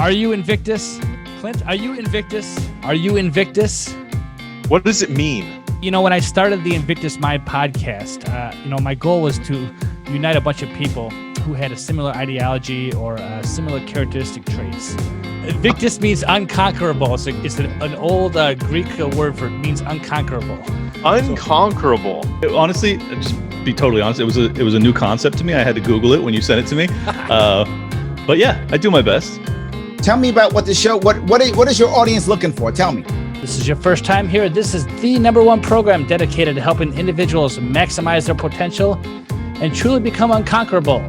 Are you Invictus? Clint, are you Invictus? Are you Invictus? What does it mean? You know, when I started the Invictus Mind podcast, my goal was to unite a bunch of people who had a similar ideology or similar characteristic traits. Invictus means unconquerable. It's an old Greek word for means unconquerable. Unconquerable. Honestly, just be totally honest, it was a new concept to me. I had to Google it when you sent it to me. But yeah, I do my best. Tell me about what the show. What is your audience looking for? Tell me. This is your first time here. This is the #1 program dedicated to helping individuals maximize their potential and truly become unconquerable.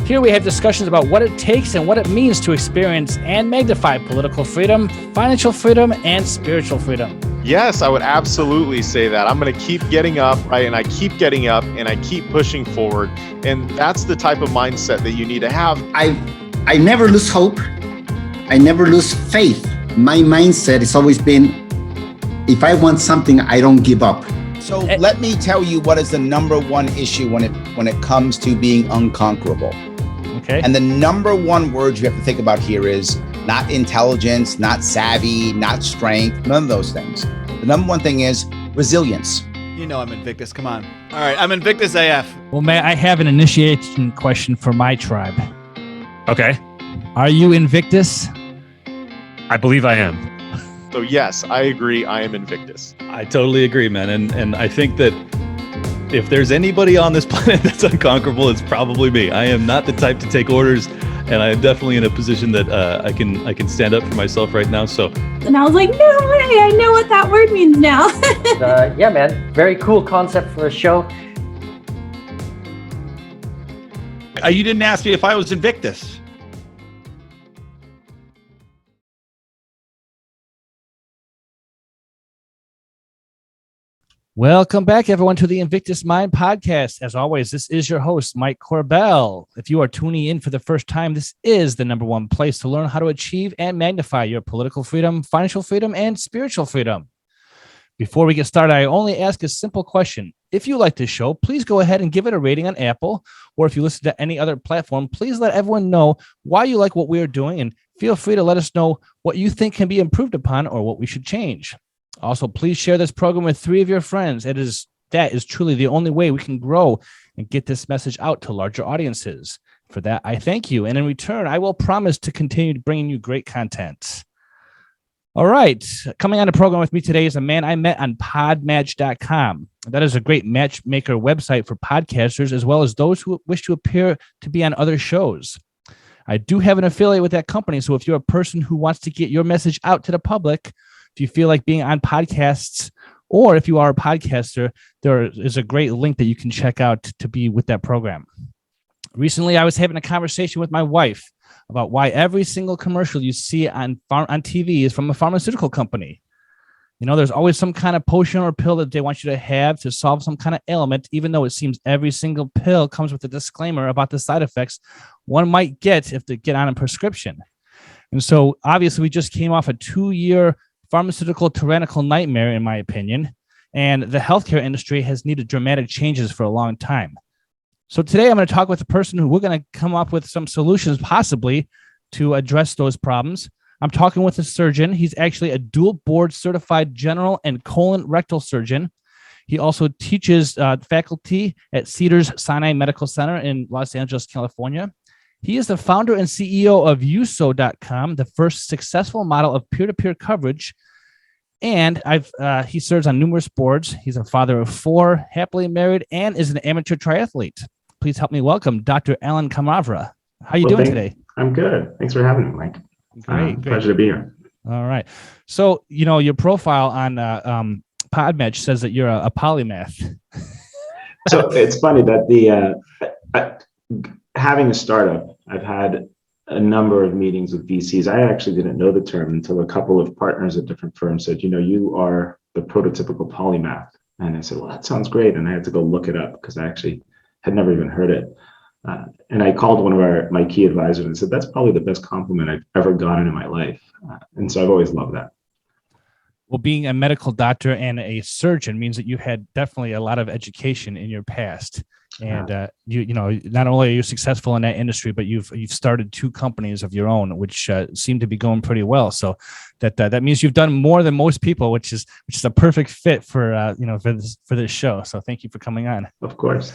Here we have discussions about what it takes and what it means to experience and magnify political freedom, financial freedom, and spiritual freedom. Yes, I would absolutely say that. I'm going to keep getting up, right? And I keep getting up and I keep pushing forward. And that's the type of mindset that you need to have. I never lose hope. I never lose faith. My mindset has always been, if I want something, I don't give up. So let me tell you what is the #1 issue when it comes to being unconquerable. Okay. And the #1 word you have to think about here is not intelligence, not savvy, not strength, none of those things. The #1 thing is resilience. You know I'm Invictus, come on. All right, I'm Invictus AF. Well, Matt, I have an initiation question for my tribe. Okay. Are you Invictus? I believe I am. So yes, I agree. I am Invictus. I totally agree, man. And I think that if there's anybody on this planet that's unconquerable, it's probably me. I am not the type to take orders, and I am definitely in a position that I can stand up for myself right now. So. And I was like, no way, I know what that word means now. Yeah, man, very cool concept for a show. You didn't ask me if I was Invictus. Welcome back, everyone, to the Invictus Mind podcast. As always, this is your host, Mike Corbell. If you are tuning in for the first time, this is the #1 place to learn how to achieve and magnify your political freedom, financial freedom, and spiritual freedom. Before we get started, I only ask a simple question. If you like this show, please go ahead and give it a rating on Apple, or if you listen to any other platform, please let everyone know why you like what we are doing, and feel free to let us know what you think can be improved upon or what we should change. Also, please share this program with 3 of your friends. That is truly the only way we can grow and get this message out to larger audiences. For that, I thank you. And in return, I will promise to continue bringing you great content. All right. Coming on the program with me today is a man I met on podmatch.com. That is a great matchmaker website for podcasters, as well as those who wish to appear to be on other shows. I do have an affiliate with that company. So if you're a person who wants to get your message out to the public, if you feel like being on podcasts, or if you are a podcaster, there is a great link that you can check out to be with that program. Recently, I was having a conversation with my wife about why every single commercial you see on TV is from a pharmaceutical company. You know, there's always some kind of potion or pill that they want you to have to solve some kind of ailment, even though it seems every single pill comes with a disclaimer about the side effects one might get if they get on a prescription. And so, obviously, we just came off a 2-year pharmaceutical tyrannical nightmare, in my opinion, and the healthcare industry has needed dramatic changes for a long time. So today I'm going to talk with a person who we're going to come up with some solutions possibly to address those problems. I'm talking with a surgeon. He's actually a dual board certified general and colon rectal surgeon. He also teaches faculty at Cedars-Sinai Medical Center in Los Angeles, California. He is the founder and CEO of USO.com, the first successful model of peer-to-peer coverage. And he serves on numerous boards. He's a father of 4, happily married, and is an amateur triathlete. Please help me welcome Dr. Alan Kamrava. How are you doing today? I'm good. Thanks for having me, Mike. Great. Pleasure to be here. All right. So, your profile on Podmatch says that you're a polymath. So it's funny that having a startup, I've had a number of meetings with VCs. I actually didn't know the term until a couple of partners at different firms said, you are the prototypical polymath. And I said, well, that sounds great. And I had to go look it up because I actually had never even heard it. And I called one of my key advisors and said, that's probably the best compliment I've ever gotten in my life. And so I've always loved that. Well, being a medical doctor and a surgeon means that you had definitely a lot of education in your past. And you know, not only are you successful in that industry, but you've started 2 companies of your own, which seem to be going pretty well. So that means you've done more than most people, which is a perfect fit for you know, for this show. So thank you for coming on. Of course.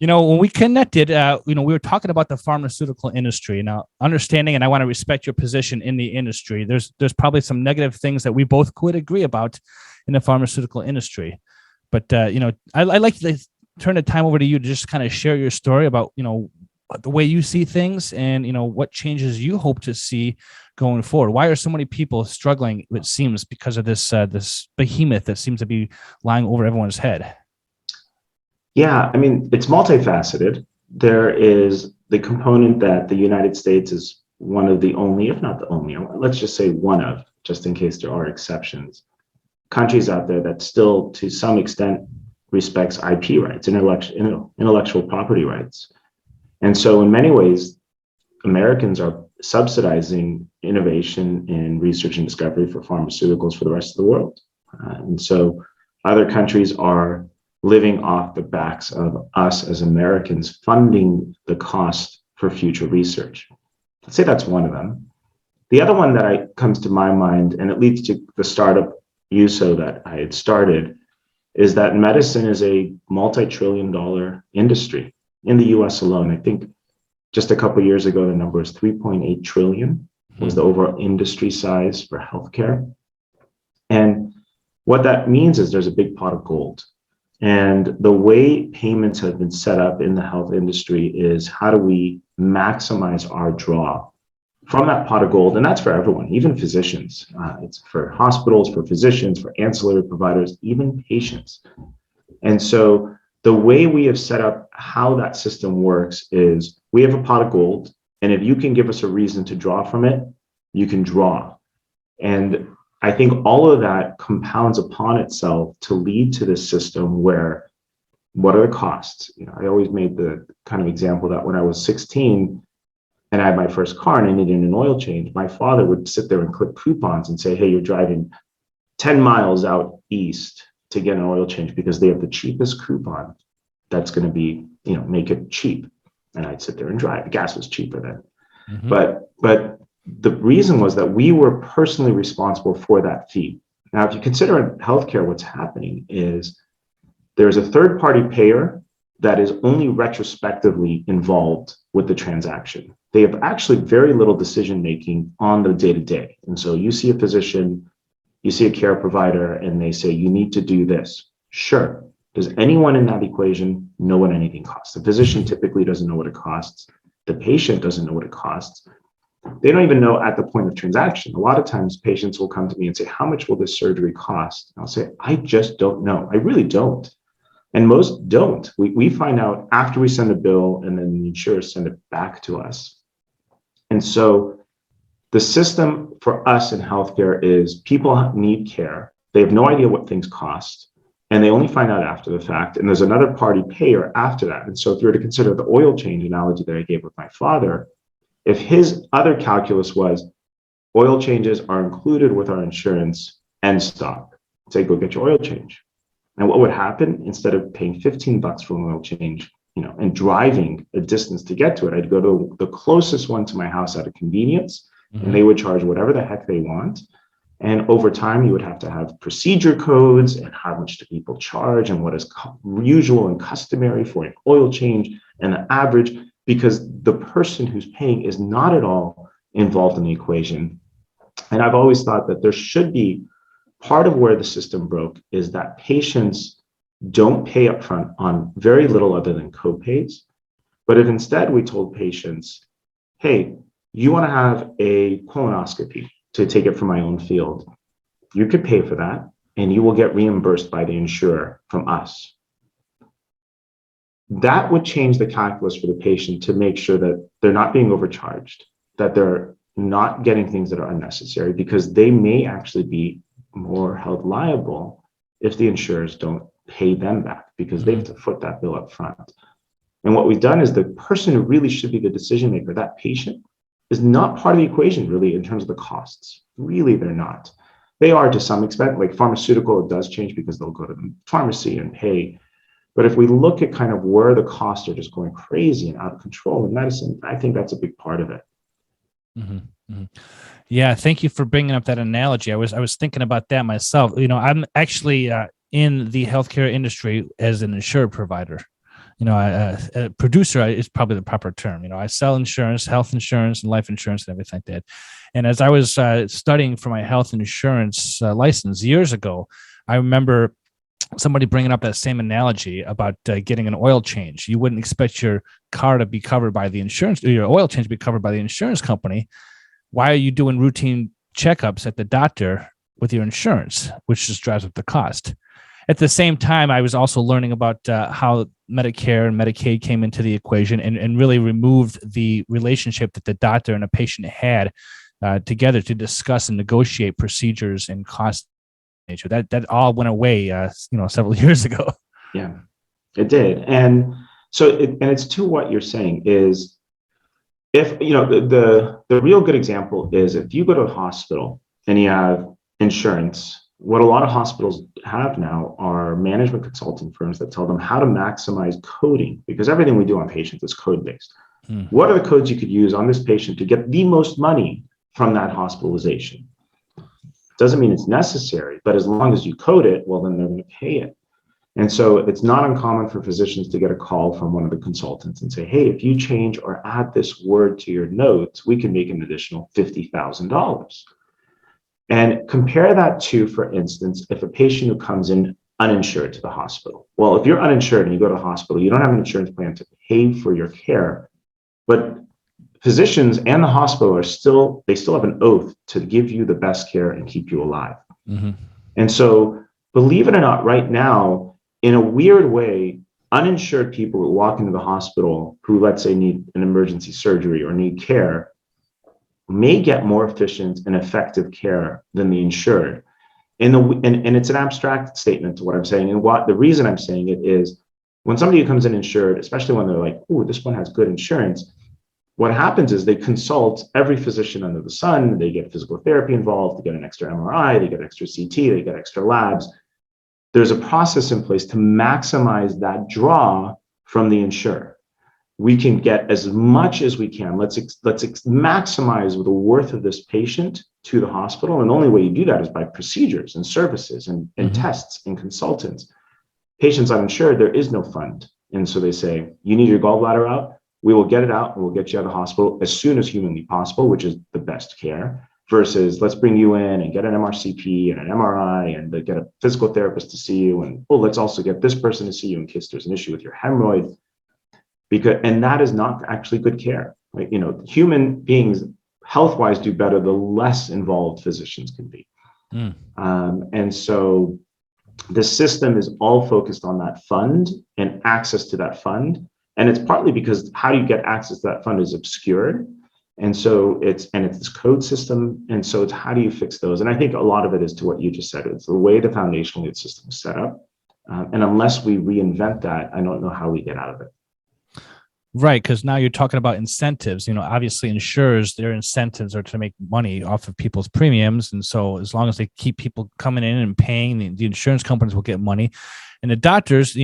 You know, when we connected, you know, we were talking about the pharmaceutical industry. Now, understanding, and I want to respect your position in the industry, there's probably some negative things that we both could agree about in the pharmaceutical industry. But you know, I like to turn the time over to you to just kind of share your story about, you know, the way you see things and, you know, what changes you hope to see going forward. Why are so many people struggling, it seems, because of this this behemoth that seems to be lying over everyone's head? Yeah, I mean, it's multifaceted. There is the component that the United States is one of the only, if not the only, let's just say one of, just in case there are exceptions, countries out there that still, to some extent, respects IP rights, intellectual property rights. And so in many ways, Americans are subsidizing innovation in research and discovery for pharmaceuticals for the rest of the world. And so other countries are living off the backs of us as Americans funding the cost for future research. Let's say that's one of them. The other one that comes to my mind, and it leads to the startup USO that I had started, is that medicine is a multi-trillion-dollar industry in the US alone. I think just a couple of years ago, the number was 3.8 trillion was the overall industry size for healthcare. And what that means is there's a big pot of gold. And the way payments have been set up in the health industry is, how do we maximize our draw from that pot of gold? And that's for everyone, even physicians. It's for hospitals, for physicians, for ancillary providers, even patients. And so the way we have set up how that system works is, we have a pot of gold, and if you can give us a reason to draw from it, you can draw. And I think all of that compounds upon itself to lead to this system where, what are the costs? You know, I always made the kind of example that when I was 16, and I had my first car and I needed an oil change, my father would sit there and clip coupons and say, hey, you're driving 10 miles out east to get an oil change because they have the cheapest coupon that's going to be, you know, make it cheap. And I'd sit there and drive. Gas was cheaper then. Mm-hmm. But the reason was that we were personally responsible for that fee. Now, if you consider in healthcare, what's happening is there's a third-party payer that is only retrospectively involved with the transaction. They have actually very little decision-making on the day-to-day. And so you see a physician, you see a care provider, and they say, you need to do this. Sure. Does anyone in that equation know what anything costs? The physician typically doesn't know what it costs. The patient doesn't know what it costs. They don't even know at the point of transaction. A lot of times patients will come to me and say, how much will this surgery cost? And I'll say, I just don't know. I really don't. And most don't. We find out after we send a bill, and then the insurers send it back to us. And so the system for us in healthcare is, people need care. They have no idea what things cost, and they only find out after the fact. And there's another party payer after that. And so if you were to consider the oil change analogy that I gave with my father, if his other calculus was oil changes are included with our insurance, end stop, say, go get your oil change. And what would happen, instead of paying $15 for an oil change, you know, and driving a distance to get to it, I'd go to the closest one to my house out of convenience, and they would charge whatever the heck they want. And over time, you would have to have procedure codes and how much do people charge and what is usual and customary for an oil change and the average, because the person who's paying is not at all involved in the equation. And I've always thought that there should be, part of where the system broke is that patients don't pay upfront on very little other than co-pays. But if instead we told patients, hey, you want to have a colonoscopy, to take it from my own field, you could pay for that and you will get reimbursed by the insurer from us. That would change the calculus for the patient to make sure that they're not being overcharged, that they're not getting things that are unnecessary, because they may actually be more held liable if the insurers don't pay them back, because they have to foot that bill up front. And what we've done is, the person who really should be the decision maker, that patient, is not part of the equation really in terms of the costs. Really, they're not. They are to some extent. Like pharmaceutical, it does change because they'll go to the pharmacy and pay But if we look at kind of where the costs are just going crazy and out of control in medicine, I think that's a big part of it. Mm-hmm. Mm-hmm. Yeah, thank you for bringing up that analogy. I was thinking about that myself. I'm actually in the healthcare industry as an insured provider. A producer is probably the proper term. I sell insurance, health insurance, and life insurance, and everything like that. And as I was studying for my health insurance license years ago, I remember somebody bringing up that same analogy about getting an oil change. You wouldn't expect your car to be covered by the insurance, or your oil change to be covered by the insurance company. Why are you doing routine checkups at the doctor with your insurance, which just drives up the cost? At the same time, I was also learning about how Medicare and Medicaid came into the equation and really removed the relationship that the doctor and a patient had together to discuss and negotiate procedures and cost nature. That all went away, several years ago. Yeah, it did. And so it's to what you're saying is, if the real good example is if you go to a hospital and you have insurance. What a lot of hospitals have now are management consulting firms that tell them how to maximize coding, because everything we do on patients is code based. What are the codes you could use on this patient to get the most money from that hospitalization? Doesn't mean it's necessary, but as long as you code it, well, then they're going to pay it. And so it's not uncommon for physicians to get a call from one of the consultants and say, hey, if you change or add this word to your notes, we can make an additional $50,000. And compare that to, for instance, if a patient who comes in uninsured to the hospital. Well, if you're uninsured and you go to the hospital, you don't have an insurance plan to pay for your care, but physicians and the hospital still have an oath to give you the best care and keep you alive. Mm-hmm. And so, believe it or not, right now, in a weird way, uninsured people who walk into the hospital who, let's say, need an emergency surgery or need care may get more efficient and effective care than the insured. And it's an abstract statement to what I'm saying. And the reason I'm saying it is when somebody who comes in insured, especially when they're like, oh, this one has good insurance, what happens is they consult every physician under the sun. They get physical therapy involved, they get an extra MRI, they get extra CT, they get extra labs. There's a process in place to maximize that draw from the insurer. We can get as much as we can. Let's maximize the worth of this patient to the hospital. And the only way you do that is by procedures and services and tests and consultants. Patients uninsured, there is no fund. And so they say, you need your gallbladder out. We will get it out and we'll get you out of the hospital as soon as humanly possible, which is the best care, versus let's bring you in and get an MRCP and an MRI and get a physical therapist to see you. And let's also get this person to see you in case there's an issue with your hemorrhoid. And that is not actually good care. Right? Human beings health-wise do better the less involved physicians can be. And so the system is all focused on that fund and access to that fund. And it's partly because how do you get access to that fund is obscured. And so it's this code system. And so it's how do you fix those? And I think a lot of it is to what you just said. It's the way the foundational system is set up. And unless we reinvent that, I don't know how we get out of it. Right, because now you're talking about incentives. Obviously insurers, their incentives are to make money off of people's premiums. And so as long as they keep people coming in and paying, the insurance companies will get money. And the doctors,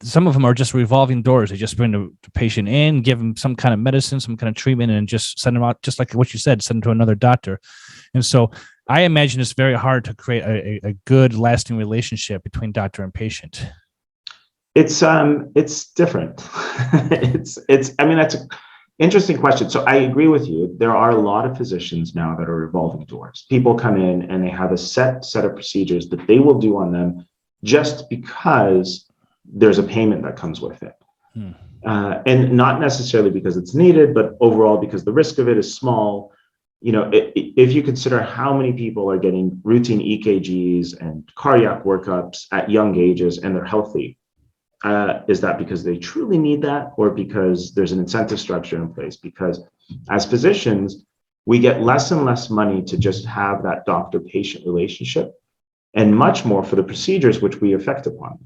some of them are just revolving doors. They just bring the patient in, give them some kind of medicine, some kind of treatment, and just send them out, just like what you said, send them to another doctor. And so I imagine it's very hard to create a good, lasting relationship between doctor and patient. It's different. That's an interesting question. So I agree with you. There are a lot of physicians now that are revolving doors. People come in and they have a set of procedures that they will do on them just because there's a payment that comes with it. And not necessarily because it's needed, but overall because the risk of it is small. If you consider how many people are getting routine EKGs and cardiac workups at young ages and they're healthy, is that because they truly need that or because there's an incentive structure in place? Because as physicians, we get less and less money to just have that doctor-patient relationship and much more for the procedures which we affect upon.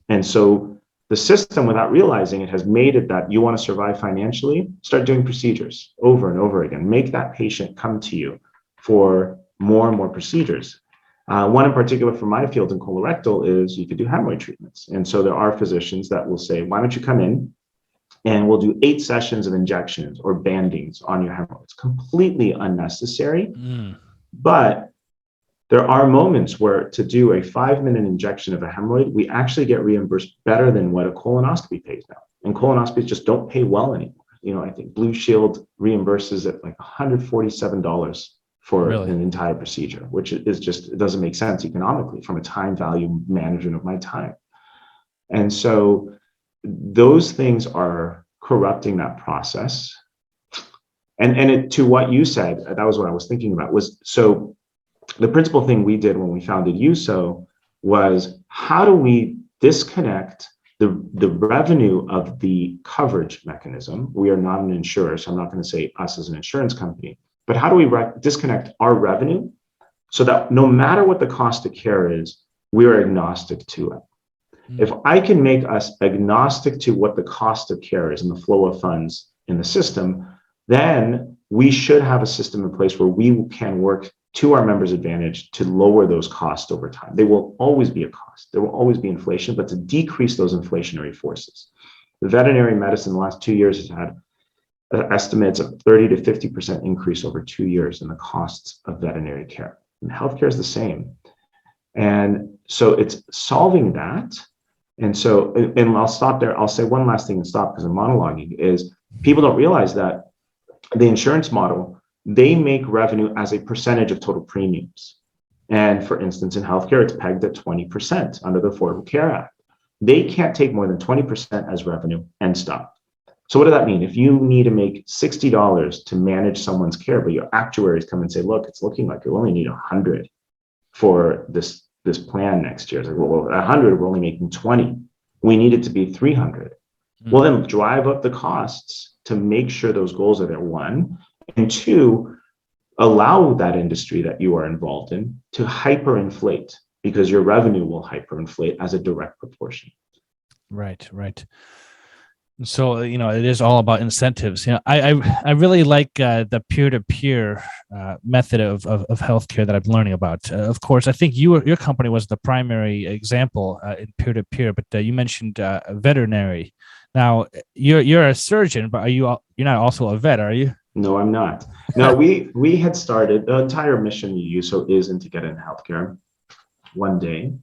And so the system, without realizing it, has made it that you want to survive financially, start doing procedures over and over again. Make that patient come to you for more and more procedures. One in particular for my field in colorectal is you could do hemorrhoid treatments. And so there are physicians that will say, why don't you come in and we'll do 8 sessions of injections or bandings on your hemorrhoids. Completely unnecessary. But there are moments where to do a 5-minute injection of a hemorrhoid, we actually get reimbursed better than what a colonoscopy pays now. And colonoscopies just don't pay well anymore. I think Blue Shield reimburses at like $147 for an entire procedure, which is just, it doesn't make sense economically from a time value management of my time. And so those things are corrupting that process. And to what you said, that was what I was thinking about, was so the principal thing we did when we founded USO was, how do we disconnect the revenue of the coverage mechanism? We are not an insurer, so I'm not going to say us as an insurance company, but how do we disconnect our revenue so that no matter what the cost of care is, we are agnostic to it? If I can make us agnostic to what the cost of care is and the flow of funds in the system, then we should have a system in place where we can work to our members' advantage to lower those costs over time. There will always be a cost. There will always be inflation, but to decrease those inflationary forces. The veterinary medicine in the last 2 years has had estimates of 30 to 50% increase over 2 years in the costs of veterinary care. And healthcare is the same. And so it's solving that. And so, and I'll stop there. I'll say one last thing and stop because I'm monologuing, is people don't realize that the insurance model, they make revenue as a percentage of total premiums. And for instance, in healthcare, it's pegged at 20% under the Affordable Care Act. They can't take more than 20% as revenue and stop. So what does that mean? If you need to make $60 to manage someone's care, but your actuaries come and say, look, it's looking like you only need 100 for this plan next year. It's like, well, 100, we're only making 20. We need it to be 300. Well, then drive up the costs to make sure those goals are there, 1. And 2, allow that industry that you are involved in to hyperinflate, because your revenue will hyperinflate as a direct proportion. Right. So, it is all about incentives. I really like the peer-to-peer method of healthcare that I'm learning about. Of course, I think your company was the primary example in peer-to-peer, but you mentioned veterinary. Now, you're a surgeon, but you're not also a vet, are you? No, I'm not. No, we had started, the entire mission of USO isn't to get in healthcare one day,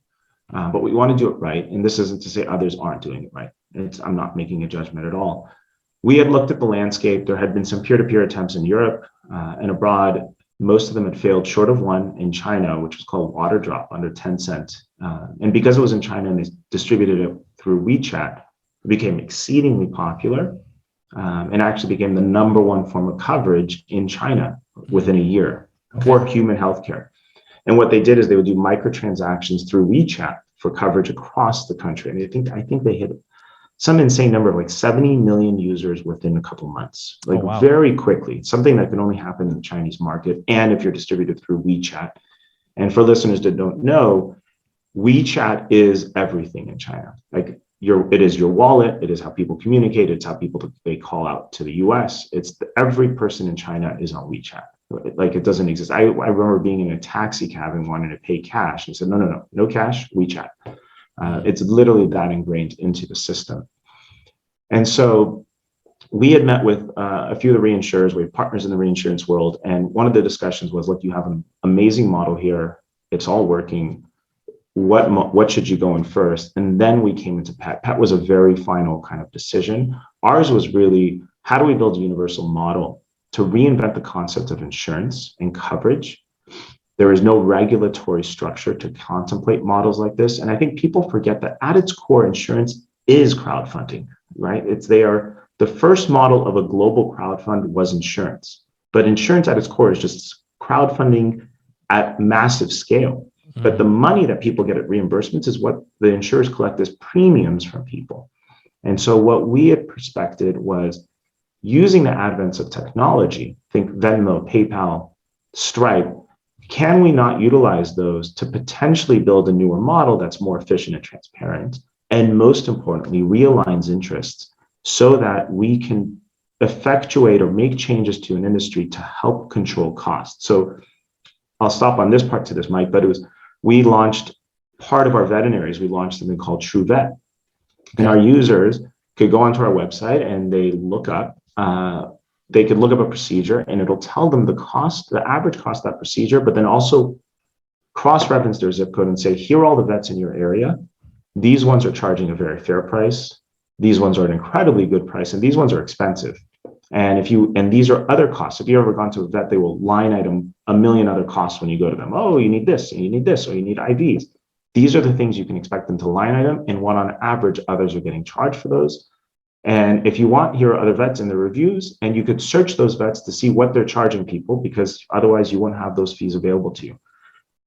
but we want to do it right. And this isn't to say others aren't doing it right. I'm not making a judgment at all. We had looked at the landscape. There had been some peer-to-peer attempts in Europe and abroad. Most of them had failed short of one in China, which was called Waterdrop under Tencent. And because it was in China and they distributed it through WeChat, it became exceedingly popular. And actually became the #1 form of coverage in China within a year for human healthcare. And what they did is they would do microtransactions through WeChat for coverage across the country. And I think they hit some insane number of like 70 million users within a couple months, very quickly, something that can only happen in the Chinese market. And if you're distributed through WeChat. And for listeners that don't know, WeChat is everything in China. It is your wallet. It is how people communicate. It's how they call out to the US. Every person in China is on WeChat. Like, it doesn't exist. I remember being in a taxi cab and wanting to pay cash. And said, no cash, WeChat. It's literally that ingrained into the system. And so we had met with a few of the reinsurers. We have partners in the reinsurance world. And one of the discussions was, look, you have an amazing model here. It's all working. What should you go in first? And then we came into pet. Pet was a very final kind of decision. Ours was really, how do we build a universal model to reinvent the concept of insurance and coverage? There is no regulatory structure to contemplate models like this. And I think people forget that at its core, insurance is crowdfunding, right? The first model of a global crowdfund was insurance, but insurance at its core is just crowdfunding at massive scale. But the money that people get at reimbursements is what the insurers collect as premiums from people. And so what we had prospected was using the advent of technology, think Venmo, PayPal, Stripe, can we not utilize those to potentially build a newer model that's more efficient and transparent, and most importantly, realigns interests so that we can effectuate or make changes to an industry to help control costs? So I'll stop on this part to this, Mike, but it was we launched part of our veterinaries. We launched something called True Vet, and our users could go onto our website and they could look up a procedure, and it'll tell them the average cost of that procedure, but then also cross-reference their zip code and say, here are all the vets in your area. These ones are charging a very fair price. These ones are an incredibly good price, and these ones are expensive. And these are other costs. If you've ever gone to a vet, they will line item a million other costs when you go to them. Oh, you need this, and you need this, or you need IVs. These are the things you can expect them to line item, and what on average others are getting charged for those. And if you want, here are other vets in the reviews, and you could search those vets to see what they're charging people, because otherwise you wouldn't have those fees available to you.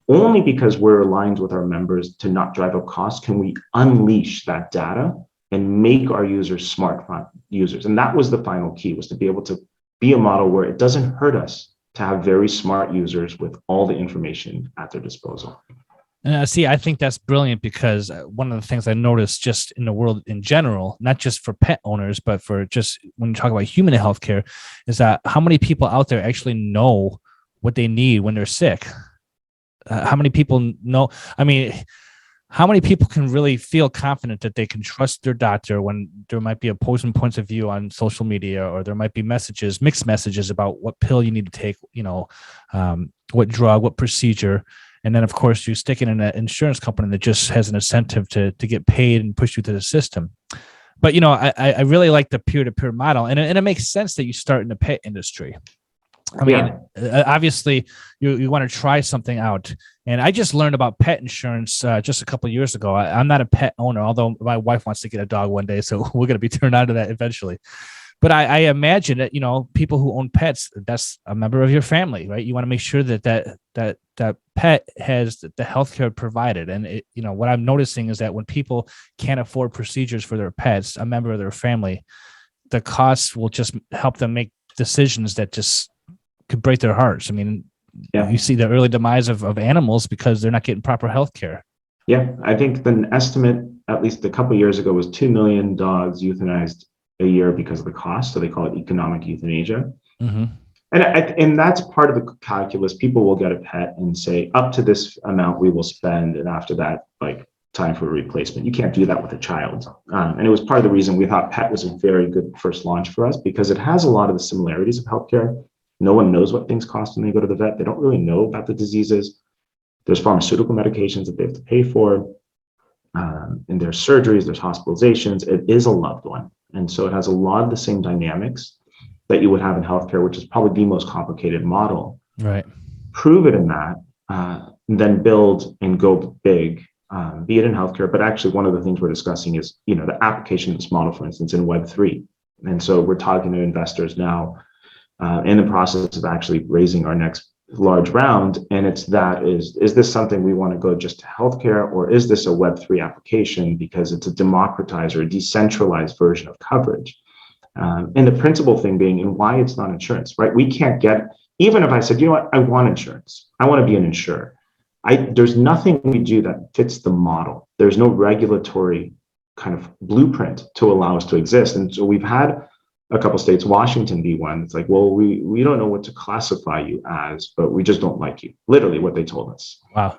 Only because we're aligned with our members to not drive up costs can we unleash that data and make our users smart users. And that was the final key, was to be able to be a model where it doesn't hurt us to have very smart users with all the information at their disposal. See, I think that's brilliant, because one of the things I noticed just in the world in general, not just for pet owners, but for just when you talk about human healthcare, is that how many people out there actually know what they need when they're sick? How many people know? I mean, how many people can really feel confident that they can trust their doctor when there might be opposing points of view on social media, or there might be mixed messages about what pill you need to take, what drug, what procedure. And then, of course, you stick it in an insurance company that just has an incentive to get paid and push you through the system. But, I really like the peer-to-peer model. And it makes sense that you start in the pet industry. I mean, obviously, you want to try something out. And I just learned about pet insurance just a couple of years ago. I'm not a pet owner, although my wife wants to get a dog one day. So we're going to be turned on to that eventually. But I imagine that, people who own pets, that's a member of your family, right? You want to make sure that pet has the healthcare provided. And what I'm noticing is that when people can't afford procedures for their pets, a member of their family, the costs will just help them make decisions that just could break their hearts. I mean, you see the early demise of animals because they're not getting proper healthcare. Yeah, I think the estimate, at least a couple of years ago, was 2 million dogs euthanized a year because of the cost. So they call it economic euthanasia. Mm-hmm. And that's part of the calculus. People will get a pet and say, up to this amount we will spend, and after that, time for a replacement. You can't do that with a child. And it was part of the reason we thought pet was a very good first launch for us, because it has a lot of the similarities of healthcare. No one knows what things cost when they go to the vet. They don't really know about the diseases. There's pharmaceutical medications that they have to pay for. And there's surgeries, there's hospitalizations. It is a loved one. And so it has a lot of the same dynamics that you would have in healthcare, which is probably the most complicated model. Right. Prove it in that, then build and go big, be it in healthcare. But actually, one of the things we're discussing is, the application of this model, for instance, in Web3. And so we're talking to investors now in the process of actually raising our next large round. And it's is this something we want to go just to healthcare, or is this a Web3 application because it's a democratized or a decentralized version of coverage? And the principal thing being, and why it's not insurance, right? We can't get, even if I said, I want insurance, I want to be an insurer. There's nothing we do that fits the model. There's no regulatory kind of blueprint to allow us to exist. And so we've had a couple states, Washington be one. It's like, well, we don't know what to classify you as, but we just don't like you. Literally what they told us. Wow.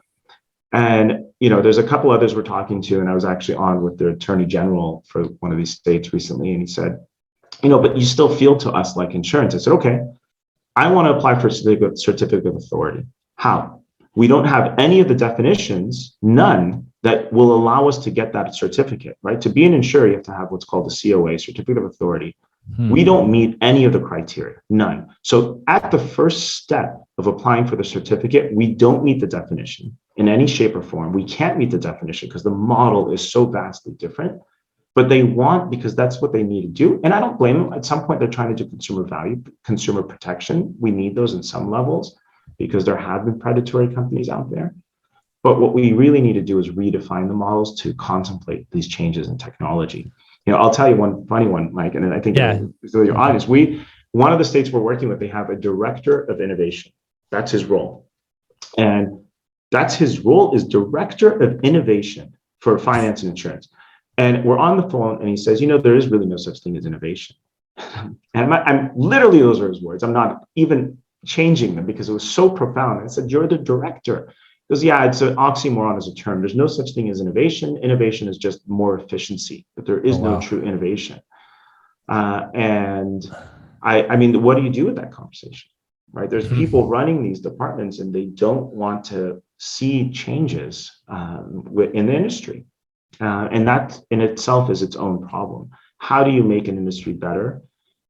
And, there's a couple others we're talking to, and I was actually on with the attorney general for one of these states recently. And he said, but you still feel to us like insurance. I said, okay, I want to apply for a certificate of authority. How? We don't have any of the definitions, none, that will allow us to get that certificate, right? To be an insurer, you have to have what's called a COA, certificate of authority. We don't meet any of the criteria, none. So at the first step of applying for the certificate, we don't meet the definition in any shape or form. We can't meet the definition because the model is so vastly different, but they want, because that's what they need to do. And I don't blame them. At some point, they're trying to do consumer value, consumer protection. We need those in some levels because there have been predatory companies out there. But what we really need to do is redefine the models to contemplate these changes in technology. I'll tell you one funny one, Mike, and I think so your audience. One of the states we're working with, they have a director of innovation. That's his role. And that's his role, is director of innovation for finance and insurance. And we're on the phone and he says, there is really no such thing as innovation. And I'm literally, those are his words. I'm not even changing them because it was so profound. I said, you're the director. Because yeah, it's an oxymoron as a term. There's no such thing as innovation. Innovation is just more efficiency, but there is no true innovation. And I mean, what do you do with that conversation, right? There's people running these departments and they don't want to see changes in the industry. And that in itself is its own problem. How do you make an industry better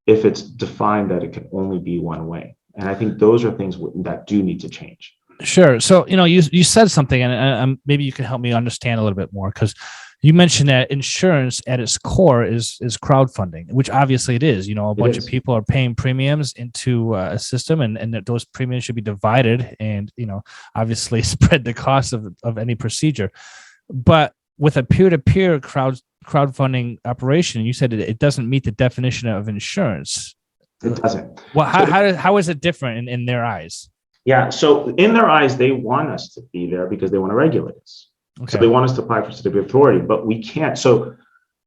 if it's defined that it can only be one way? And I think those are things that do need to change. Sure. So, you said something, and maybe you can help me understand a little bit more, because you mentioned that insurance at its core is crowdfunding, which obviously it is. A bunch of people are paying premiums into a system, and that those premiums should be divided and, obviously spread the cost of any procedure. But with a peer-to-peer crowdfunding operation, you said it doesn't meet the definition of insurance. It doesn't. Well, how is it different in their eyes? Yeah. So in their eyes, they want us to be there because they want to regulate us. Okay. So they want us to apply for certificate of authority, but we can't. So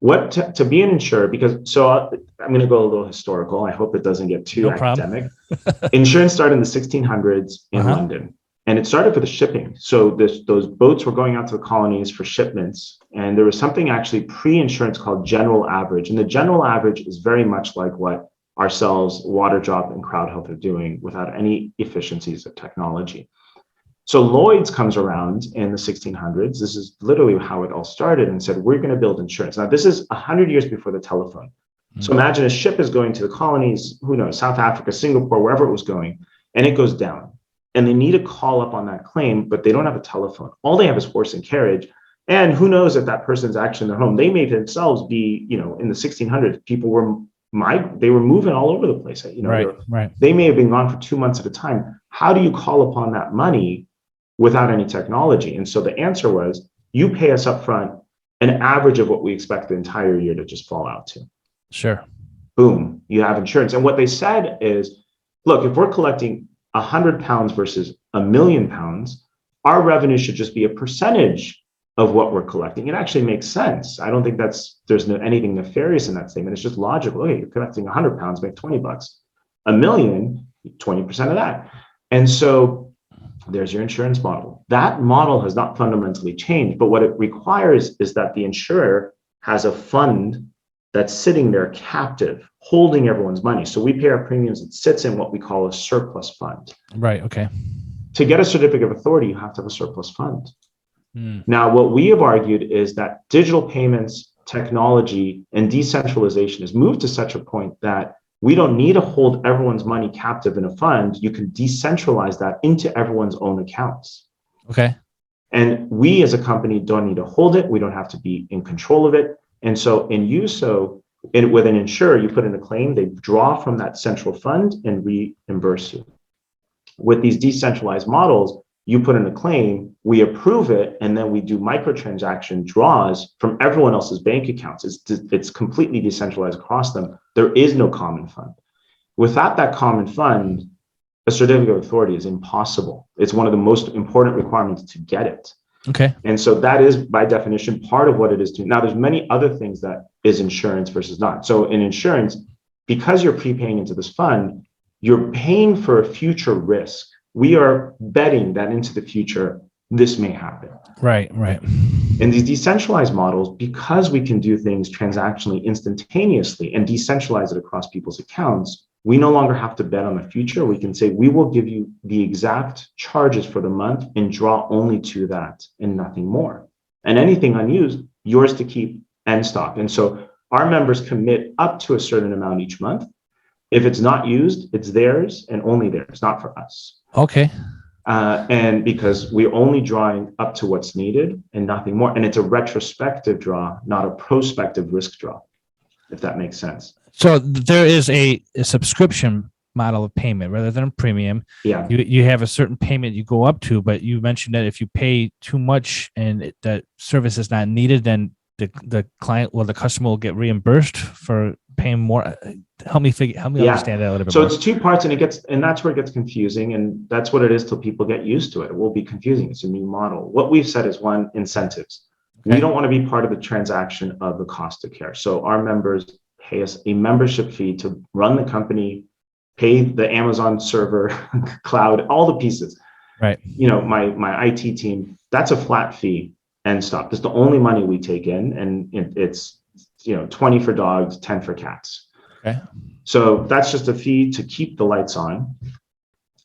to be an insurer, I'm going to go a little historical. I hope it doesn't get too academic. Insurance started in the 1600s in London, and it started for the shipping. So those boats were going out to the colonies for shipments, and there was something actually pre-insurance called general average. And the general average is very much like what ourselves, Waterdrop, and Crowd Health are doing without any efficiencies of technology. So Lloyd's comes around in the 1600s. This is literally how it all started, and said, we're going to build insurance. Now, this is 100 years before the telephone. So imagine a ship is going to the colonies, who knows, South Africa, Singapore, wherever it was going, and it goes down. And they need to call up on that claim, but they don't have a telephone. All they have is horse and carriage. And who knows if that person's actually in their home. They may themselves be, in the 1600s, people were they were moving all over the place. Right. They may have been gone for 2 months at a time. How do you call upon that money without any technology? And so the answer was, you pay us up front an average of what we expect the entire year to just fall out to. Sure. Boom, you have insurance. And what they said is, look, if we're collecting £100 versus £1 million, our revenue should just be a percentage of what we're collecting. It actually makes sense. I don't think there's anything nefarious in that statement. It's just logical. Okay, you're collecting £100, make $20. $1 million, 20% of that. And so there's your insurance model. That model has not fundamentally changed, but what it requires is that the insurer has a fund that's sitting there captive, holding everyone's money. So we pay our premiums. It sits in what we call a surplus fund. Right. Okay. To get a certificate of authority, you have to have a surplus fund. Now, what we have argued is that digital payments, technology, and decentralization has moved to such a point that we don't need to hold everyone's money captive in a fund. You can decentralize that into everyone's own accounts. Okay. And we as a company don't need to hold it. We don't have to be in control of it. And so with an insurer, you put in a claim, they draw from that central fund and reimburse you. With these decentralized models, you put in a claim, we approve it, and then we do microtransaction draws from everyone else's bank accounts. It's completely decentralized across them. There is no common fund. Without that common fund, a certificate of authority is impossible. It's one of the most important requirements to get it. Okay. And so that is, by definition, part of what it is to. Now, there's many other things that is insurance versus not. So in insurance, because you're prepaying into this fund, you're paying for a future risk. We are betting that into the future, this may happen. Right. And these decentralized models, because we can do things transactionally instantaneously and decentralize it across people's accounts, we no longer have to bet on the future. We can say, we will give you the exact charges for the month and draw only to that and nothing more. And anything unused, yours to keep and stop. And so our members commit up to a certain amount each month. If it's not used, it's theirs and only theirs, not for us. Okay. And because we're only drawing up to what's needed and nothing more. And it's a retrospective draw, not a prospective risk draw, if that makes sense. So there is a subscription model of payment rather than a premium. Yeah. You have a certain payment you go up to, but you mentioned that if you pay too much and that service is not needed, then the client or the customer will get reimbursed for paying more. Help me understand that a little bit more. So it's two parts, and that's where it gets confusing, and that's what it is till people get used to it. It will be confusing. It's a new model. What we've said is, one, incentives. Okay. We don't want to be part of the transaction of the cost of care. So our members pay us a membership fee to run the company, pay the Amazon server, cloud, all the pieces. Right. My IT team, that's a flat fee and stop. That's the only money we take in, and it's 20 for dogs, 10 for cats. Okay. So that's just a fee to keep the lights on.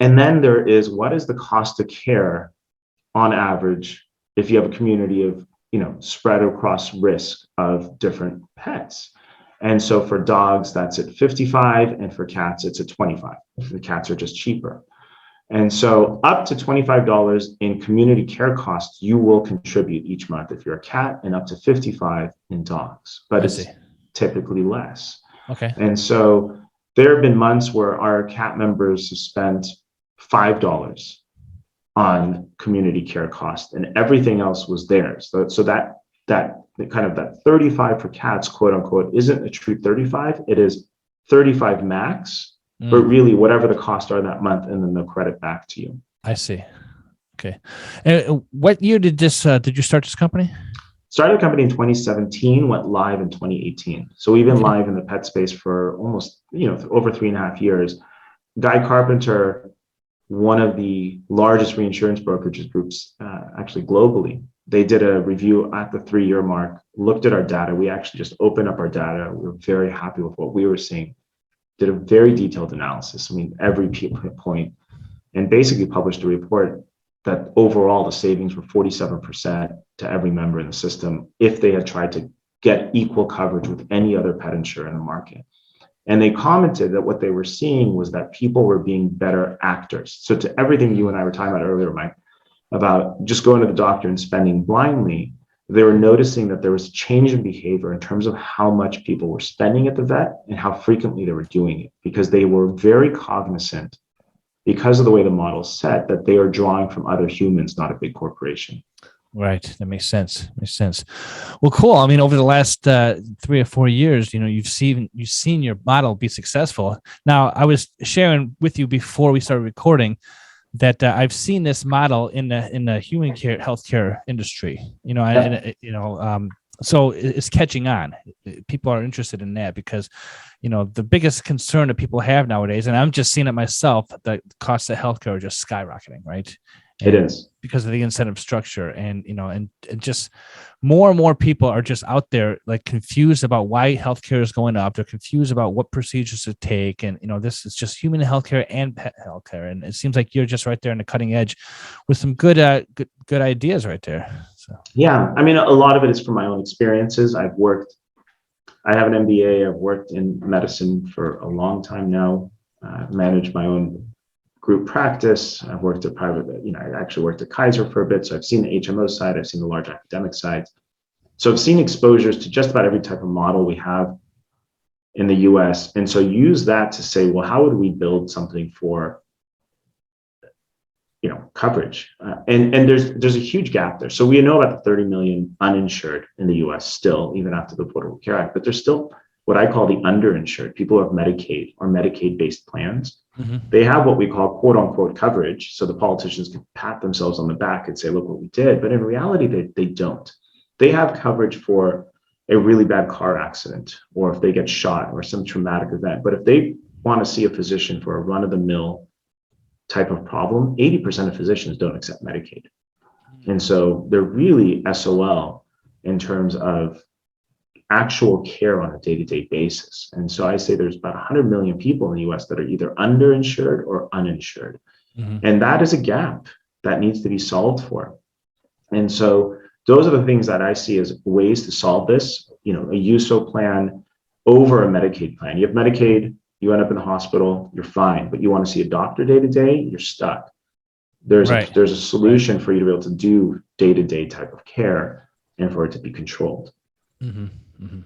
And then there is, what is the cost of care on average if you have a community of, spread across risk of different pets? And so for dogs, that's at 55, and for cats, it's at 25. The cats are just cheaper. And so up to $25 in community care costs, you will contribute each month if you're a cat, and up to 55 in dogs, but it's typically less. Okay. And so there have been months where our cat members have spent $5 on community care costs, and everything else was theirs. So that kind of that 35 for cats, quote unquote, isn't a true 35. It is 35 max. But really, whatever the costs are that month, and then they'll credit back to you. I see. Okay. What year did you start this company? Started a company in 2017, went live in 2018. So we've been live in the pet space for almost, over 3.5 years. Guy Carpenter, one of the largest reinsurance brokerages groups, actually globally, they did a review at the 3-year mark, looked at our data. We actually just opened up our data. We were very happy with what we were seeing. Did a very detailed analysis. Every point, and basically published a report that overall the savings were 47% to every member in the system if they had tried to get equal coverage with any other pet insurer in the market. And they commented that what they were seeing was that people were being better actors. So to everything you and I were talking about earlier, Mike, about just going to the doctor and spending blindly, they were noticing that there was a change in behavior in terms of how much people were spending at the vet and how frequently they were doing it, because they were very cognizant, because of the way the model is set, that they are drawing from other humans, not a big corporation. Right. That makes sense. Well, cool. Over the last 3 or 4 years, you've seen your model be successful. Now, I was sharing with you before we started recording that I've seen this model in the human care healthcare industry, so it's catching on. People are interested in that because, the biggest concern that people have nowadays, and I'm just seeing it myself, the costs of healthcare are just skyrocketing, right? It is because of the incentive structure, and just more and more people are just out there like confused about why healthcare is going up. They're confused about what procedures to take, and this is just human healthcare and pet healthcare. And it seems like you're just right there on the cutting edge with some good ideas right there. So yeah, a lot of it is from my own experiences. I have an MBA. I've worked in medicine for a long time now. I've managed my own group practice. I've worked at private, I actually worked at Kaiser for a bit. So I've seen the HMO side, I've seen the large academic side. So I've seen exposures to just about every type of model we have in the US. And so use that to say, well, how would we build something for, coverage? And there's a huge gap there. So we know about the 30 million uninsured in the US still, even after the Affordable Care Act, but there's still what I call the underinsured, people who have Medicaid or Medicaid-based plans. Mm-hmm. They have what we call quote unquote coverage. So the politicians can pat themselves on the back and say, look what we did. But in reality, they don't. They have coverage for a really bad car accident, or if they get shot or some traumatic event. But if they want to see a physician for a run-of-the-mill type of problem, 80% of physicians don't accept Medicaid. And so they're really SOL in terms of actual care on a day-to-day basis. And so I say there's about 100 million people in the US that are either underinsured or uninsured. Mm-hmm. And that is a gap that needs to be solved for. And so those are the things that I see as ways to solve this, a USO plan over a Medicaid plan. You have Medicaid, you end up in the hospital, you're fine, but you want to see a doctor day-to-day, you're stuck. There's a solution for you to be able to do day-to-day type of care and for it to be controlled. Mm-hmm. Mm-hmm.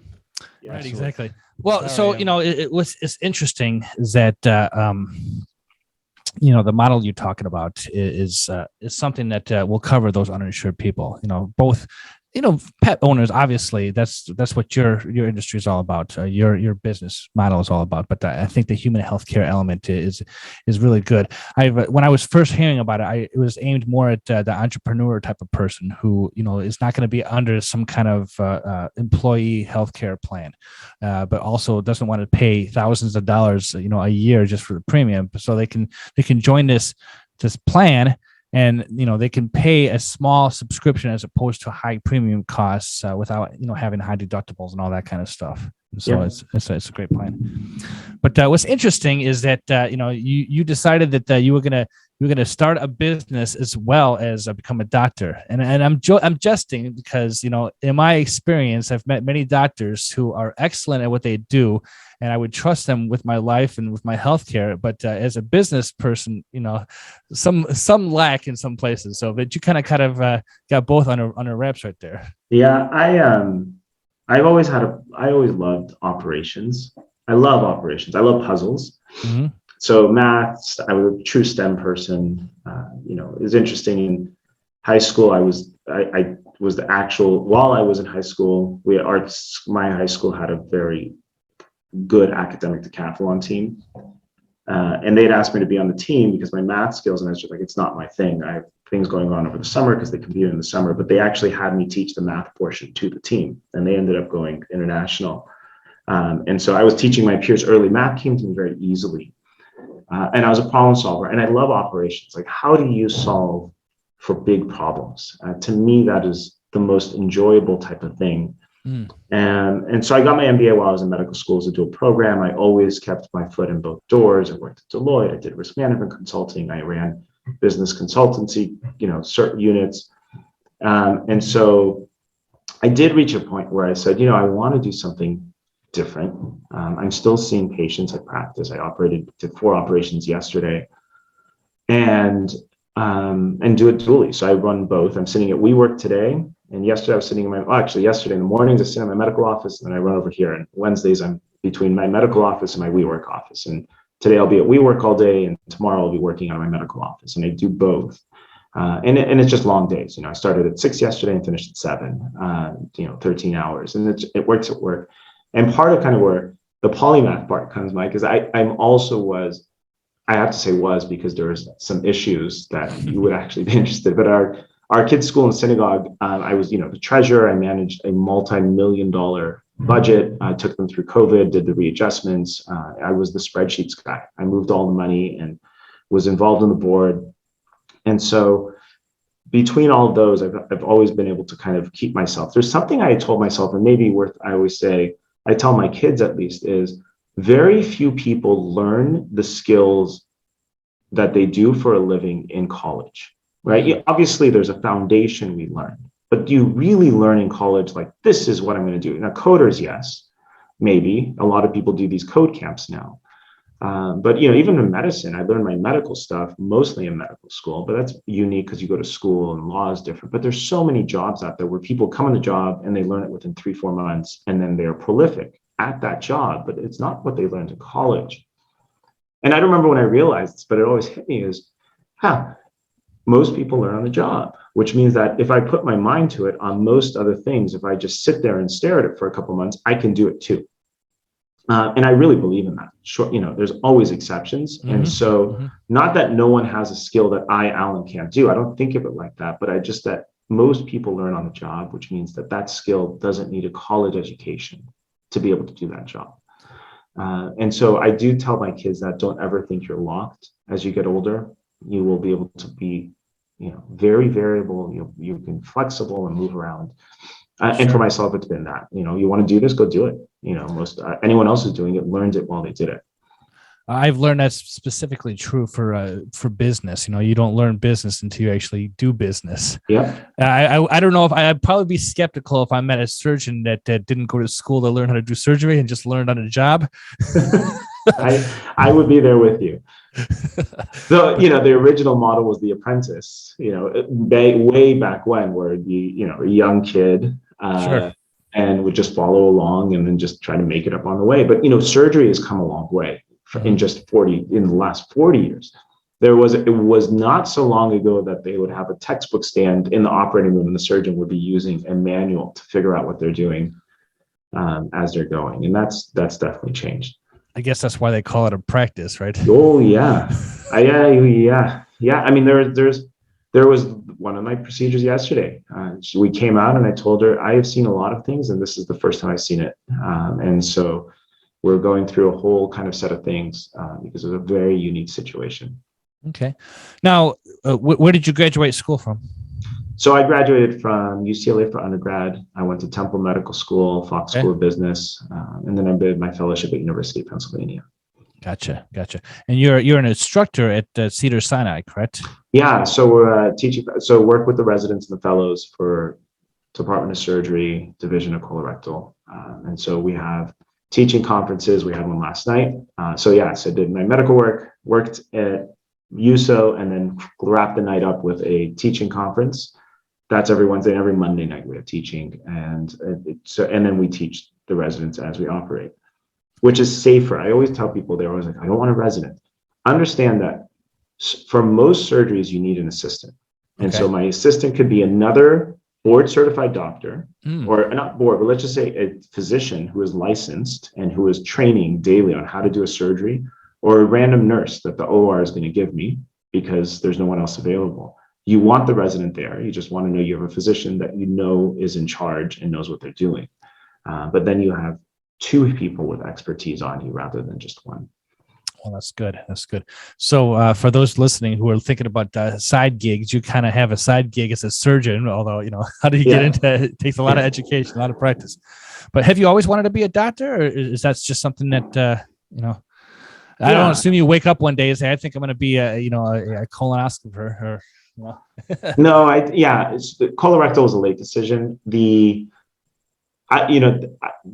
Yeah, right, exactly. Well, it's interesting that the model you're talking about is something that will cover those uninsured people. Both pet owners, obviously, that's what your industry is all about. Your business model is all about. But I think the human healthcare element is really good. When I was first hearing about it, it was aimed more at the entrepreneur type of person who is not going to be under some kind of employee healthcare plan, but also doesn't want to pay thousands of dollars a year just for the premium, so they can join this plan and they can pay a small subscription as opposed to high premium costs without having high deductibles and all that kind of stuff. And so it's a great plan. But what's interesting is that you decided that you were gonna start a business as well as become a doctor. And I'm jesting because in my experience I've met many doctors who are excellent at what they do, and I would trust them with my life and with my healthcare. But as a business person, some lack in some places. So that you kind of got both on a wraps right there. Yeah, I always loved operations. I love operations. I love puzzles. Mm-hmm. So maths, I was a true STEM person. It was interesting in high school. I was the actual, while I was in high school, my high school had a very good academic decathlon team. And they'd asked me to be on the team because my math skills, and I was just like, it's not my thing. I have things going on over the summer because they competed in the summer, but they actually had me teach the math portion to the team, and they ended up going international. And so I was teaching my peers early. Math came to me very easily. And I was a problem solver, and I love operations. Like, how do you solve for big problems? To me, that is the most enjoyable type of thing. And so I got my MBA while I was in medical school as a dual program. I always kept my foot in both doors. I worked at Deloitte. I did risk management consulting. I ran business consultancy, certain units. And so I did reach a point where I said, I want to do something different. I'm still seeing patients at practice. I did 4 operations yesterday, and do it dually. So I run both. I'm sitting at WeWork today, and yesterday I was sitting yesterday in the mornings I sit in my medical office, and then I run over here. And Wednesdays I'm between my medical office and my WeWork office. And today I'll be at WeWork all day, and tomorrow I'll be working out of my medical office. And I do both. And it's just long days. I started at 6 yesterday and finished at 7. 13 hours, and it works at work. And part of kind of where the polymath part comes, Mike, is I have to say was because there's some issues that you would actually be interested. But our kids' school and synagogue, I was the treasurer. I managed a multi-million-dollar budget. I took them through COVID, did the readjustments. I was the spreadsheets guy. I moved all the money and was involved in the board. And so between all of those, I've always been able to kind of keep myself. There's something I told myself, and maybe I always say, I tell my kids at least, is very few people learn the skills that they do for a living in college, right? Obviously, there's a foundation we learn, but do you really learn in college, like, this is what I'm going to do? Now, coders, yes, maybe. A lot of people do these code camps now. But even in medicine, I learned my medical stuff mostly in medical school, but that's unique because you go to school and law is different. But there's so many jobs out there where people come on the job and they learn it within 3-4 months, and then they're prolific at that job, but it's not what they learned in college. And I don't remember when I realized this, but it always hit me is, most people learn on the job, which means that if I put my mind to it on most other things, if I just sit there and stare at it for a couple months, I can do it too. And I really believe in that. Sure, there's always exceptions. And so not that no one has a skill that Alan, can't do. I don't think of it like that, but that most people learn on the job, which means that skill doesn't need a college education to be able to do that job. And so I do tell my kids that don't ever think you're locked. As you get older, you will be able to be, very variable. You can flexible and move around. And for myself, it's been that, you want to do this, go do it. Most anyone else who's doing it learned it while they did it. I've learned that's specifically true for business. You don't learn business until you actually do business. Yeah. I don't know if I'd probably be skeptical if I met a surgeon that didn't go to school to learn how to do surgery and just learned on a job. I would be there with you. So, the original model was the apprentice, way back when, where a young kid, sure, and would just follow along and then just try to make it up on the way. But, surgery has come a long way in the last 40 years. It was not so long ago that they would have a textbook stand in the operating room and the surgeon would be using a manual to figure out what they're doing as they're going. And that's definitely changed. I guess that's why they call it a practice, right? Oh yeah, yeah. I mean, there was one of my procedures yesterday. We came out and I told her I have seen a lot of things, and this is the first time I've seen it. And so we're going through a whole kind of set of things because it was a very unique situation. Okay. Now, where did you graduate school from? So I graduated from UCLA for undergrad. I went to Temple Medical School, Fox School of Business, and then I did my fellowship at University of Pennsylvania. Gotcha. And you're an instructor at Cedars-Sinai, correct? Yeah. So we're teaching. So work with the residents and the fellows for Department of Surgery, Division of Colorectal, and so we have teaching conferences. We had one last night. So I did my medical work, worked at USO, and then wrapped the night up with a teaching conference. That's every Wednesday and every Monday night we have teaching, and then we teach the residents as we operate, which is safer. I always tell people, they're always like, I don't want a resident. Understand that for most surgeries you need an assistant, and so my assistant could be another board certified doctor, or not board, but let's just say a physician who is licensed and who is training daily on how to do a surgery, or a random nurse that the OR is going to give me because there's no one else available. You want the resident there. You just want to know you have a physician that you know is in charge and knows what they're doing. But then you have two people with expertise on you rather than just one. Well, that's good. So for those listening who are thinking about side gigs, you kind of have a side gig as a surgeon, although, how do you get into it? It takes a lot of education, a lot of practice. But have you always wanted to be a doctor, or is that just something that, I don't assume you wake up one day and say, I think I'm going to be a colonoscopher or... No, colorectal was a late decision.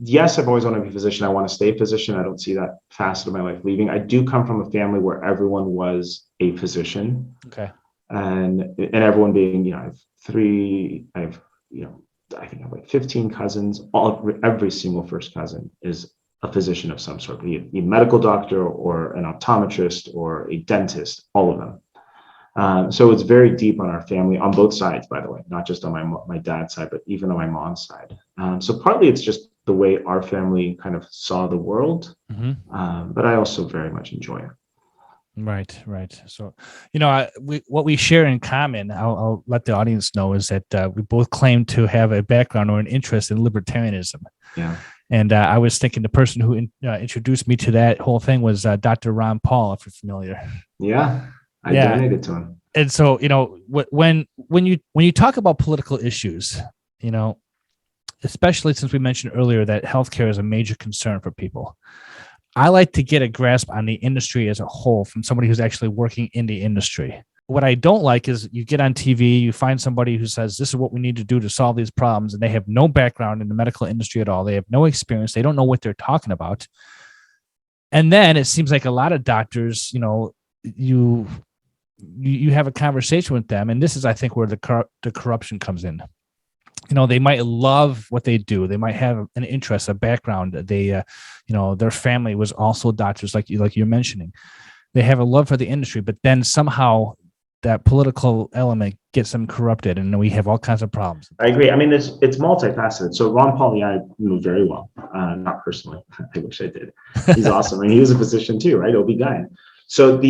Yes, I've always wanted to be a physician. I want to stay a physician. I don't see that facet of my life leaving. I do come from a family where everyone was a physician. Okay. And everyone being, I think I have like 15 cousins. Every single first cousin is a physician of some sort, be a medical doctor or an optometrist or a dentist, all of them. So it's very deep on our family, on both sides, by the way, not just on my dad's side, but even on my mom's side. So partly it's just the way our family kind of saw the world, but I also very much enjoy it. Right. So, what we share in common, I'll let the audience know, is that we both claim to have a background or an interest in libertarianism. Yeah. And I was thinking the person who introduced me to that whole thing was Dr. Ron Paul, if you're familiar. Yeah. I donated to him. And so, when you talk about political issues, especially since we mentioned earlier that healthcare is a major concern for people, I like to get a grasp on the industry as a whole from somebody who's actually working in the industry. What I don't like is you get on TV, you find somebody who says, this is what we need to do to solve these problems, and they have no background in the medical industry at all. They have no experience. They don't know what they're talking about. And then it seems like a lot of doctors, you have a conversation with them, and this is, I think, where the corruption comes in. They might love what they do. They might have an interest, a background. They, their family was also doctors, like you're mentioning. They have a love for the industry, but then somehow that political element gets them corrupted, and we have all kinds of problems. I agree. I mean, it's multifaceted. So Ron Paul, I know very well, not personally. I wish I did. He's awesome. I mean, he was a physician too, right? OB-GYN. So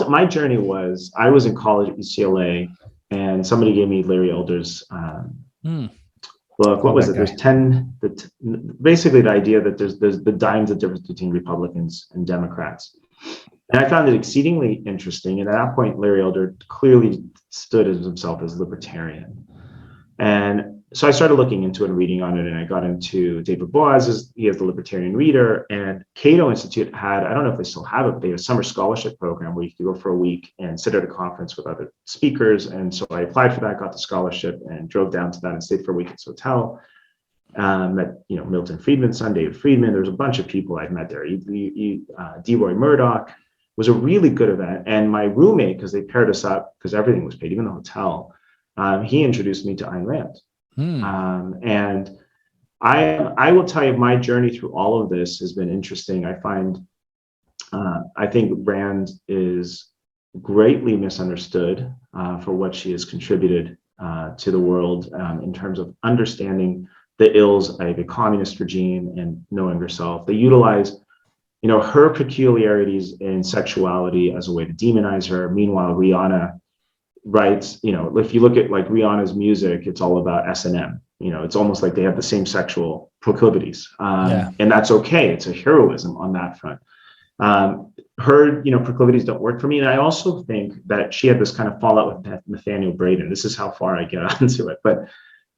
my journey was, I was in college at UCLA, and somebody gave me Larry Elder's book. What was it? There's 10. Basically, the idea that there's the dimes of difference between Republicans and Democrats, and I found it exceedingly interesting. And at that point, Larry Elder clearly stood as himself as libertarian, and so I started looking into it and reading on it, and I got into David Boaz's, he has the Libertarian Reader, and Cato Institute had, I don't know if they still have it, but they had a summer scholarship program where you could go for a week and sit at a conference with other speakers. And so I applied for that, got the scholarship, and drove down to that and stayed for a week at this hotel. Met, Milton Friedman's son, David Friedman. There's a bunch of people I've met there. D. Roy Murdoch. Was a really good event. And my roommate, because they paired us up, because everything was paid, even the hotel, he introduced me to Ayn Rand. And I will tell you, my journey through all of this has been interesting. I think Rand is greatly misunderstood for what she has contributed to the world in terms of understanding the ills of a communist regime and knowing herself. They utilize, her peculiarities in sexuality as a way to demonize her. Meanwhile, Rihanna writes, if you look at like Rihanna's music, it's all about S&M. It's almost like they have the same sexual proclivities, and that's okay. It's a heroism on that front. her, proclivities don't work for me. And I also think that she had this kind of fallout with Nathaniel Braden. This is how far I get onto it. But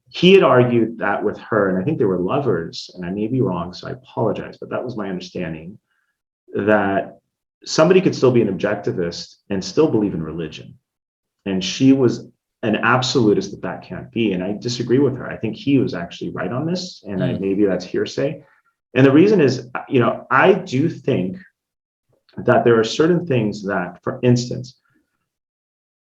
he had argued that with her, and I think they were lovers, and I may be wrong, so I apologize, but that was my understanding, that somebody could still be an objectivist and still believe in religion. And she was an absolutist that can't be. And I disagree with her. I think he was actually right on this, and maybe that's hearsay. And the reason is, I do think that there are certain things that, for instance,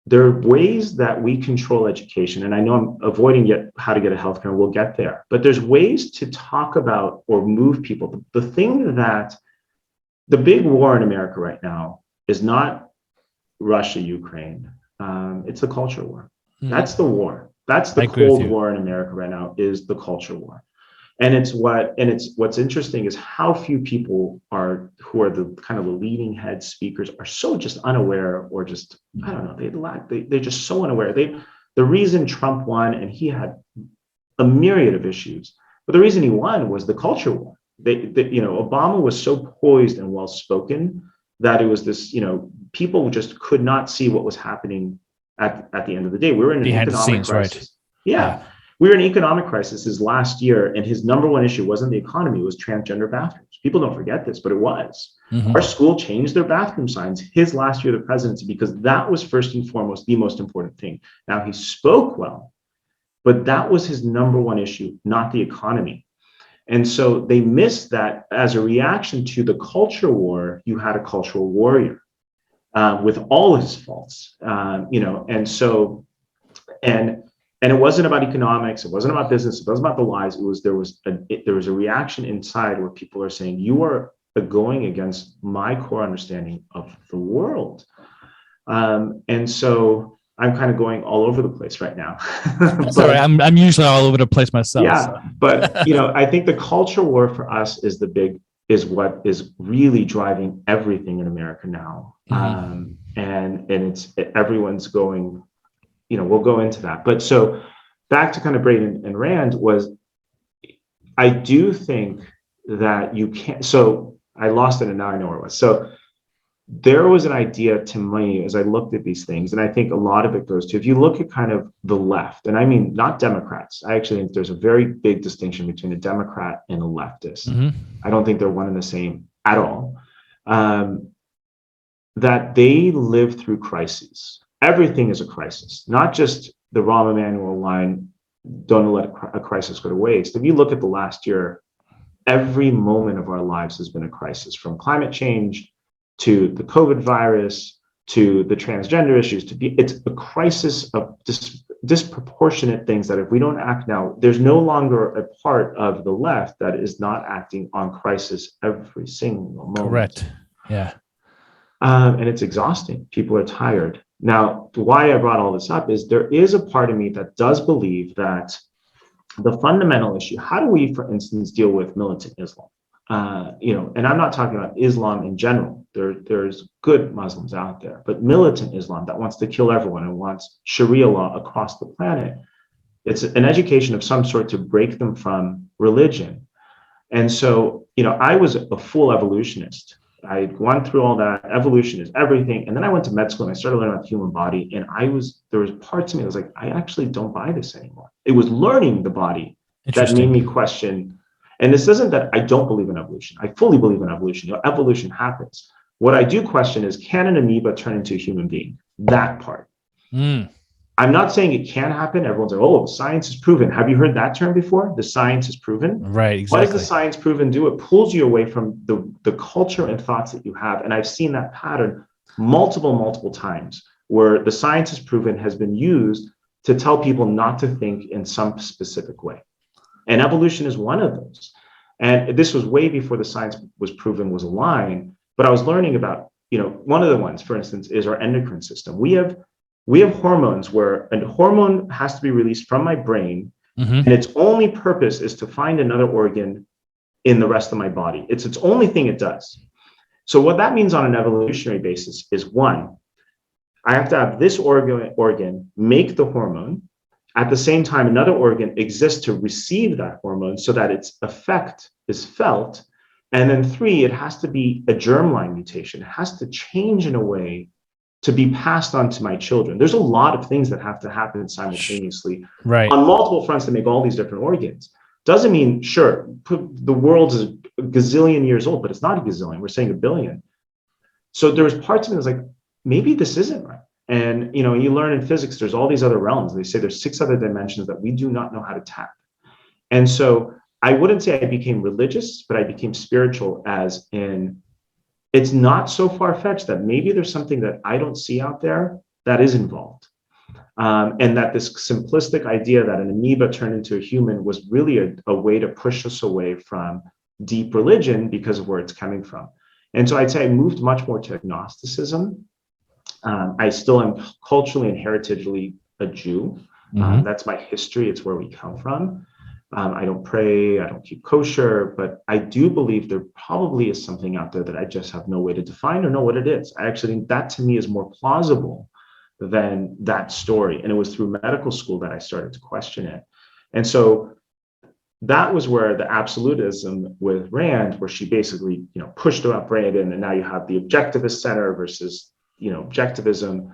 there are ways that we control education. And I know I'm avoiding yet how to get a healthcare, and we'll get there. But there's ways to talk about or move people. The thing that the big war in America right now is not Russia, Ukraine. It's the culture war. That's the war. That's the Cold War in America right now, is the culture war. And what's interesting is how few people who are the kind of the leading head speakers are so just unaware, or just, I don't know, they're just so unaware. The reason Trump won, and he had a myriad of issues, but the reason he won was the culture war. Obama was so poised and well spoken that it was this, people just could not see what was happening at the end of the day. We were in an economic crisis. Right. Yeah. We were in an economic crisis his last year, and his number one issue wasn't the economy, it was transgender bathrooms. People don't forget this, but it was. Our school changed their bathroom signs his last year of the presidency, because that was first and foremost the most important thing. Now, he spoke well, but that was his number one issue, not the economy. And so they missed that. As a reaction to the culture war, you had a cultural warrior with all his faults, and it wasn't about economics. It wasn't about business. It wasn't about the lies. There was a reaction inside where people are saying, you are going against my core understanding of the world. And so I'm kind of going all over the place right now. Sorry, I'm usually all over the place myself. Yeah, so. But I think the culture war for us is what is really driving everything in America now. And it's everyone's going. We'll go into that. But so back to kind of Braden and Rand I do think that you can't, so I lost it and now I know where it was. So there was an idea to me as I looked at these things, and I think a lot of it goes to, if you look at kind of the left, and I mean, not Democrats, I actually think there's a very big distinction between a Democrat and a leftist. I don't think they're one and the same at all. That they live through crises. Everything is a crisis, not just the Rahm Emanuel line, don't let a crisis go to waste. If you look at the last year, every moment of our lives has been a crisis, from climate change to the COVID virus to the transgender issues. It's a crisis of disproportionate things that if we don't act now, there's no longer a part of the left that is not acting on crisis every single moment. Correct. Yeah. And it's exhausting. People are tired. Now, why I brought all this up is there is a part of me that does believe that the fundamental issue, how do we, for instance, deal with militant Islam? And I'm not talking about Islam in general. There's good Muslims out there, but militant Islam that wants to kill everyone and wants Sharia law across the planet. It's an education of some sort to break them from religion. And so, I was a full evolutionist. I went through all that. Evolution is everything. And then I went to med school and I started learning about the human body. And there was parts of me that was like, I actually don't buy this anymore. It was learning the body that made me question. And this isn't that I don't believe in evolution. I fully believe in evolution. Evolution happens. What I do question is, can an amoeba turn into a human being? That part. I'm not saying it can happen. Everyone's like, oh, science is proven. Have you heard that term before? The science is proven. Right, exactly. What does the science proven do? It pulls you away from the culture and thoughts that you have. And I've seen that pattern multiple times, where the science is proven has been used to tell people not to think in some specific way. And evolution is one of those. And this was way before the science was proven was a line. But I was learning about, one of the ones, for instance, is our endocrine system. We have hormones where a hormone has to be released from my brain, and its only purpose is to find another organ in the rest of my body. It's its only thing it does. So what that means on an evolutionary basis is, one, I have to have this organ make the hormone. At the same time, another organ exists to receive that hormone so that its effect is felt. And then 3, it has to be a germline mutation. It has to change in a way to be passed on to my children. There's a lot of things that have to happen simultaneously on multiple fronts to make all these different organs. Doesn't mean, sure, the world is a gazillion years old, but it's not a gazillion. We're saying a billion. So there's parts of me that's like, maybe this isn't right. And, you learn in physics, there's all these other realms. They say there's 6 other dimensions that we do not know how to tap. And so I wouldn't say I became religious, but I became spiritual, as in, it's not so far-fetched that maybe there's something that I don't see out there that is involved. And that this simplistic idea that an amoeba turned into a human was really a way to push us away from deep religion because of where it's coming from. And so I'd say I moved much more to agnosticism. I still am culturally and heritagely a Jew. That's my history. It's where we come from. I don't pray, I don't keep kosher, but I do believe there probably is something out there that I just have no way to define or know what it is. I actually think that to me is more plausible than that story. And it was through medical school that I started to question it. And so that was where the absolutism with Rand, where she basically, pushed up Reagan, and now you have the objectivist center versus, objectivism,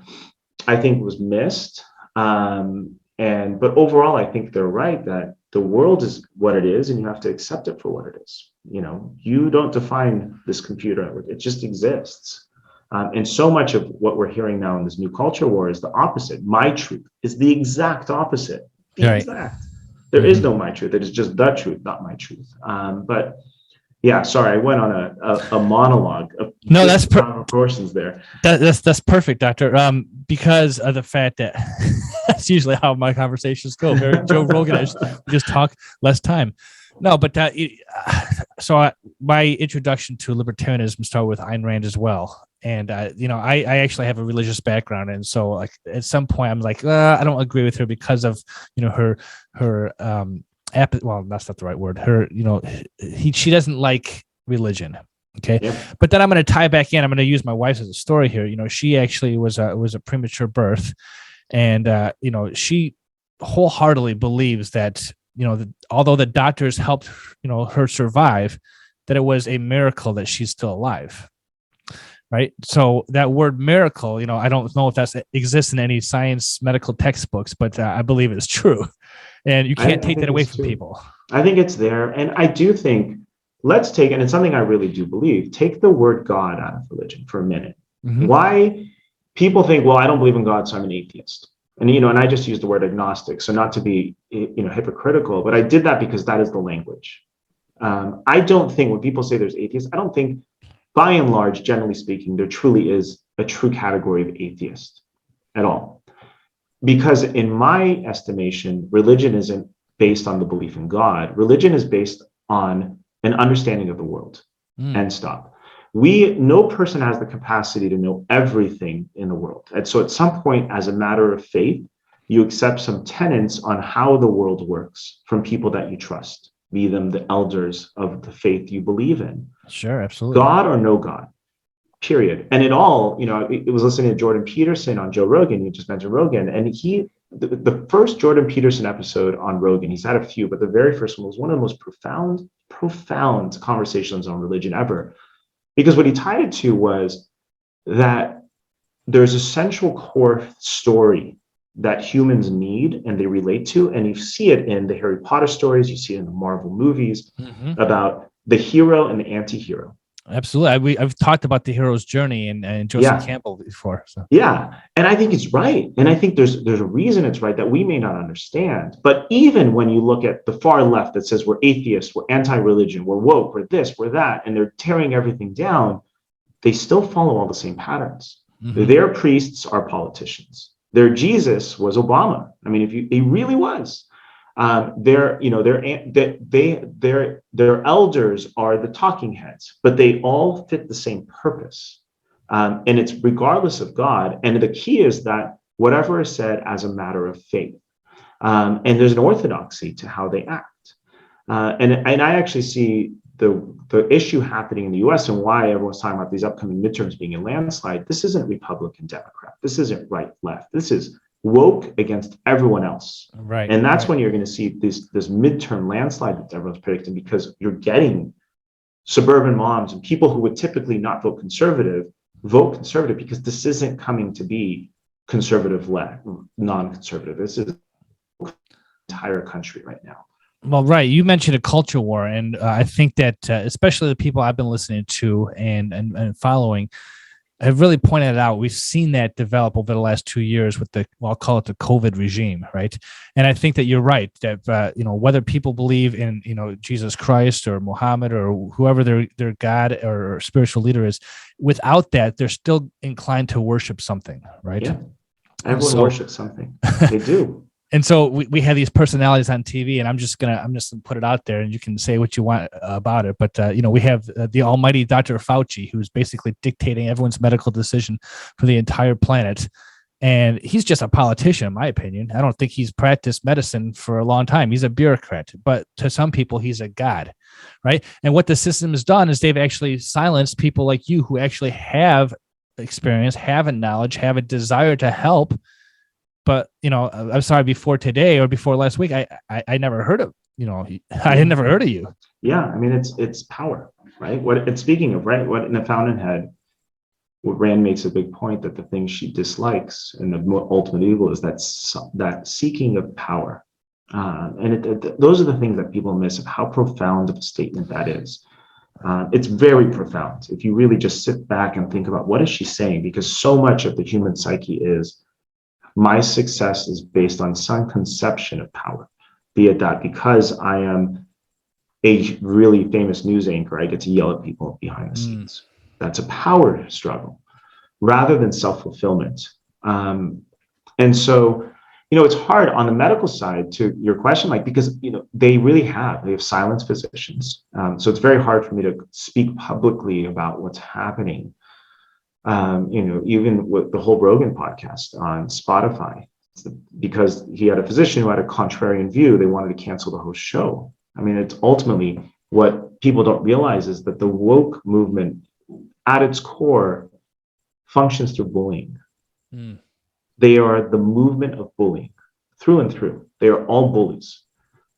I think was missed. But overall, I think they're right that the world is what it is, and you have to accept it for what it is. You don't define this computer; it just exists. And so much of what we're hearing now in this new culture war is the opposite. My truth is the exact opposite. Exact. There is no my truth. It is just the truth, not my truth. But yeah, sorry, I went on a monologue of proportions there. That's perfect, Doctor. Because of the fact that that's usually how my conversations go. Very Joe Rogan-ish. We just talk less time. No, but my introduction to libertarianism started with Ayn Rand as well. And I actually have a religious background, and so like at some point I'm like, I don't agree with her because of her well, that's not the right word. She doesn't like religion. Okay. Yep. But then I'm going to tie back in. I'm going to use my wife as a story here. she actually was a premature birth, and she wholeheartedly believes that although the doctors helped her survive, that it was a miracle that she's still alive. Right. So that word miracle, I don't know if that exists in any science medical textbooks, but I believe it's true. And you can't take that away from people. I think it's there. And I do think, let's take, and it's something I really do believe, take the word God out of religion for a minute. Mm-hmm. Why people think, well, I don't believe in God, so I'm an atheist. And, and I just used the word agnostic. So not to be, hypocritical, but I did that because that is the language. I don't think when people say there's atheists, I don't think, by and large, generally speaking, there truly is a true category of atheist at all. Because in my estimation, religion isn't based on the belief in God. Religion is based on an understanding of the world. And stop. No person has the capacity to know everything in the world. And so at some point, as a matter of faith, you accept some tenets on how the world works from people that you trust, be them the elders of the faith you believe in. Sure, absolutely. God or no God, period. And it all, it was listening to Jordan Peterson on Joe Rogan. You just mentioned Rogan. And the first Jordan Peterson episode on Rogan, he's had a few, but the very first one was one of the most profound conversations on religion ever. Because what he tied it to was that there's a central core story that humans need and they relate to. And you see it in the Harry Potter stories, you see it in the Marvel movies about the hero and the anti-hero. Absolutely. I've talked about the hero's journey and Joseph Campbell before. So. Yeah. And I think it's right. And I think there's a reason it's right that we may not understand. But even when you look at the far left that says we're atheists, we're anti-religion, we're woke, we're this, we're that, and they're tearing everything down, they still follow all the same patterns. Their priests are politicians. Their Jesus was Obama. I mean, he really was. Their elders are the talking heads, but they all fit the same purpose. And it's regardless of God. And the key is that whatever is said as a matter of faith. And there's an orthodoxy to how they act. And I actually see the issue happening in the US and why everyone's talking about these upcoming midterms being a landslide. This isn't Republican, Democrat. This isn't right, left. This is woke against everyone else. Right. And that's when you're going to see this midterm landslide that everyone's predicting, because you're getting suburban moms and people who would typically not vote conservative because this isn't coming to be conservative led, non-conservative. This is the entire country right now. Well, right. You mentioned a culture war, and I think that especially the people I've been listening to and following have really pointed it out. We've seen that develop over the last 2 years with I'll call it the COVID regime, right? And I think that you're right that whether people believe in Jesus Christ or Muhammad or whoever their God or spiritual leader is, without that, they're still inclined to worship something, right? Yeah, everyone worships something. They do. And so we have these personalities on TV, and I'm just gonna put it out there, and you can say what you want about it. But we have the almighty Dr. Fauci, who's basically dictating everyone's medical decision for the entire planet, and he's just a politician, in my opinion. I don't think he's practiced medicine for a long time. He's a bureaucrat, but to some people, he's a god, right? And what the system has done is they've actually silenced people like you who actually have experience, have a knowledge, have a desire to help. But, I'm sorry, before today or before last week, I never heard of, I had never heard of you. Yeah. I mean, it's power, right? And speaking of, right, what in the Fountainhead, what Rand makes a big point that the thing she dislikes and the ultimate evil is that seeking of power. Those are the things that people miss of how profound of a statement that is. It's very profound. If you really just sit back and think about what is she saying, because so much of the human psyche is, my success is based on some conception of power, be it that because I am a really famous news anchor, I get to yell at people behind the scenes. That's a power struggle rather than self-fulfillment. And so, it's hard on the medical side to your question, because, they have silenced physicians. So it's very hard for me to speak publicly about what's happening. Even with the whole Rogan podcast on Spotify, because he had a physician who had a contrarian view, they wanted to cancel the whole show. I mean, it's ultimately what people don't realize is that the woke movement at its core functions through bullying. They are the movement of bullying through and through. They are all bullies.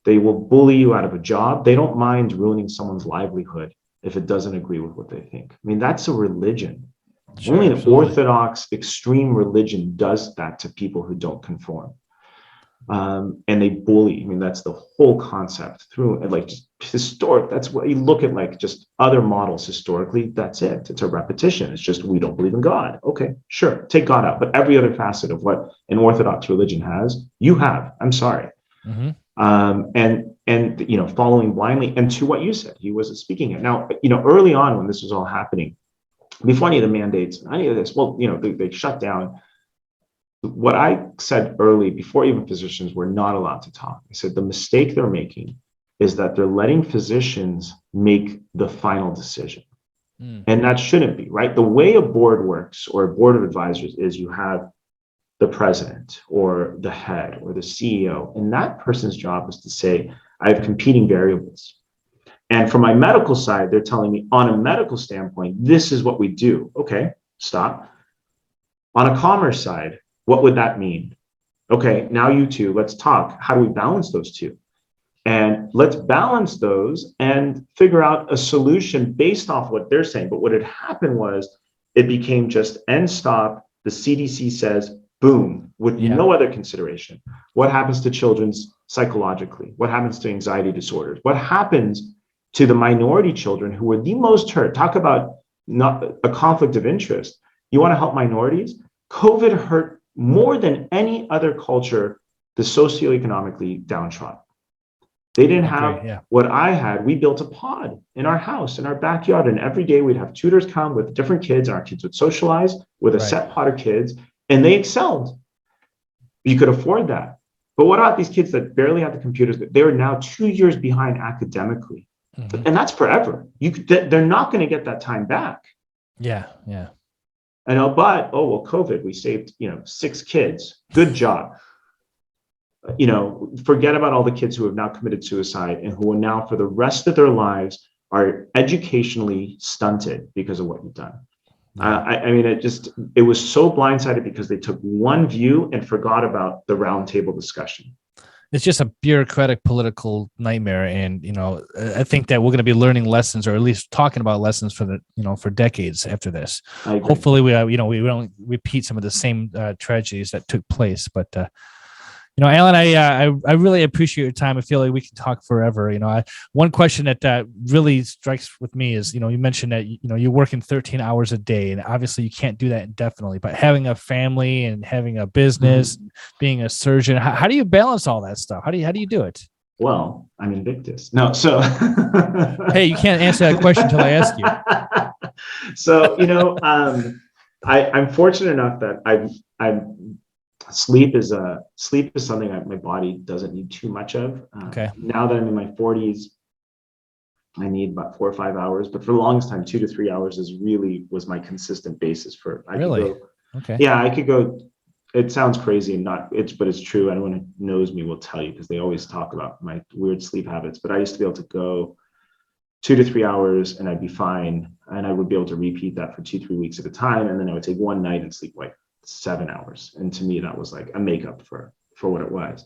They will bully you out of a job. They don't mind ruining someone's livelihood if it doesn't agree with what they think. I mean, that's a religion. Sure, only an orthodox extreme religion does that to people who don't conform. And they bully. I mean, that's the whole concept through just historic. That's what you look at, just other models historically. That's it. It's a repetition. It's just, we don't believe in God. Okay, sure. Take God out. But every other facet of what an orthodox religion has, you have. I'm sorry. And following blindly. And to what you said, he wasn't speaking it. Now, early on when this was all happening, before any of the mandates, any of this, they shut down. What I said early, before even physicians were not allowed to talk, I said the mistake they're making is that they're letting physicians make the final decision. And that shouldn't be, right? The way a board works or a board of advisors is you have the president or the head or the CEO, and that person's job is to say, I have competing variables. And from my medical side, they're telling me on a medical standpoint, this is what we do. Okay, stop. On a commerce side, what would that mean? Okay, now you two, let's talk. How do we balance those two? And let's balance those and figure out a solution based off what they're saying. But what had happened was it became just end stop. The CDC says, boom, with no other consideration. What happens to children's psychologically? What happens to anxiety disorders? What happens to the minority children who were the most hurt? Talk about not a conflict of interest. You want to help minorities? COVID hurt more than any other culture the socioeconomically downtrodden. They didn't have what I had. We built a pod in our house, in our backyard, and every day we'd have tutors come with different kids, and our kids would socialize with a set pod of kids, and they excelled. You could afford that. But what about these kids that barely have the computers? They are now 2 years behind academically. And that's forever. They're not going to get that time back. Yeah. I know, but COVID, we saved 6 kids. Good job. Forget about all the kids who have now committed suicide and who are now for the rest of their lives are educationally stunted because of what you've done. It was so blindsided because they took one view and forgot about the roundtable discussion. It's just a bureaucratic political nightmare. And, I think that we're going to be learning lessons, or at least talking about lessons for decades after this. Hopefully we don't repeat some of the same tragedies that took place. But, Alan, I really appreciate your time. I feel like we can talk forever. One question that really strikes with me is, you mentioned that, you're working 13 hours a day, and obviously you can't do that indefinitely, but having a family and having a business, being a surgeon, how do you balance all that stuff? How do you do it? Well, I'm Invictus. No, so hey, you can't answer that question until I ask you. So, I'm fortunate enough that I'm sleep is something that my body doesn't need too much of. Okay. Now that I'm in my 40s, I need about 4 or 5 hours, but for the longest time, 2 to 3 hours was my consistent basis for. Really? Okay. Yeah, I could go. It sounds crazy but it's true. Anyone who knows me will tell you, because they always talk about my weird sleep habits. But I used to be able to go 2 to 3 hours and I'd be fine, and I would be able to repeat that for 2-3 weeks at a time, and then I would take one night and sleep like 7 hours, and to me that was like a makeup for what it was.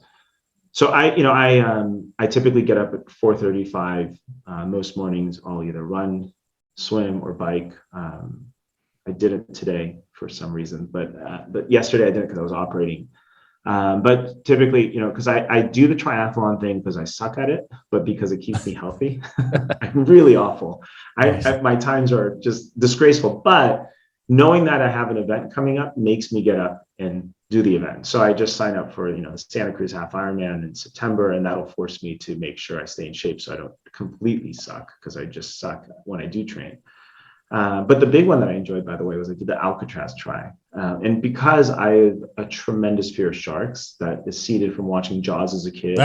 So I typically get up at 4:35 most mornings. I'll either run, swim, or bike. I didn't today for some reason, but yesterday I didn't because I was operating. But typically, because I do the triathlon thing because I suck at it, but because it keeps me healthy. I'm really awful. My times are just disgraceful, but knowing that I have an event coming up makes me get up and do the event. So I just sign up for, the Santa Cruz Half Ironman in September, and that'll force me to make sure I stay in shape so I don't completely suck, because I just suck when I do train. But the big one that I enjoyed, by the way, was I did the Alcatraz try. And because I have a tremendous fear of sharks that is seeded from watching Jaws as a kid,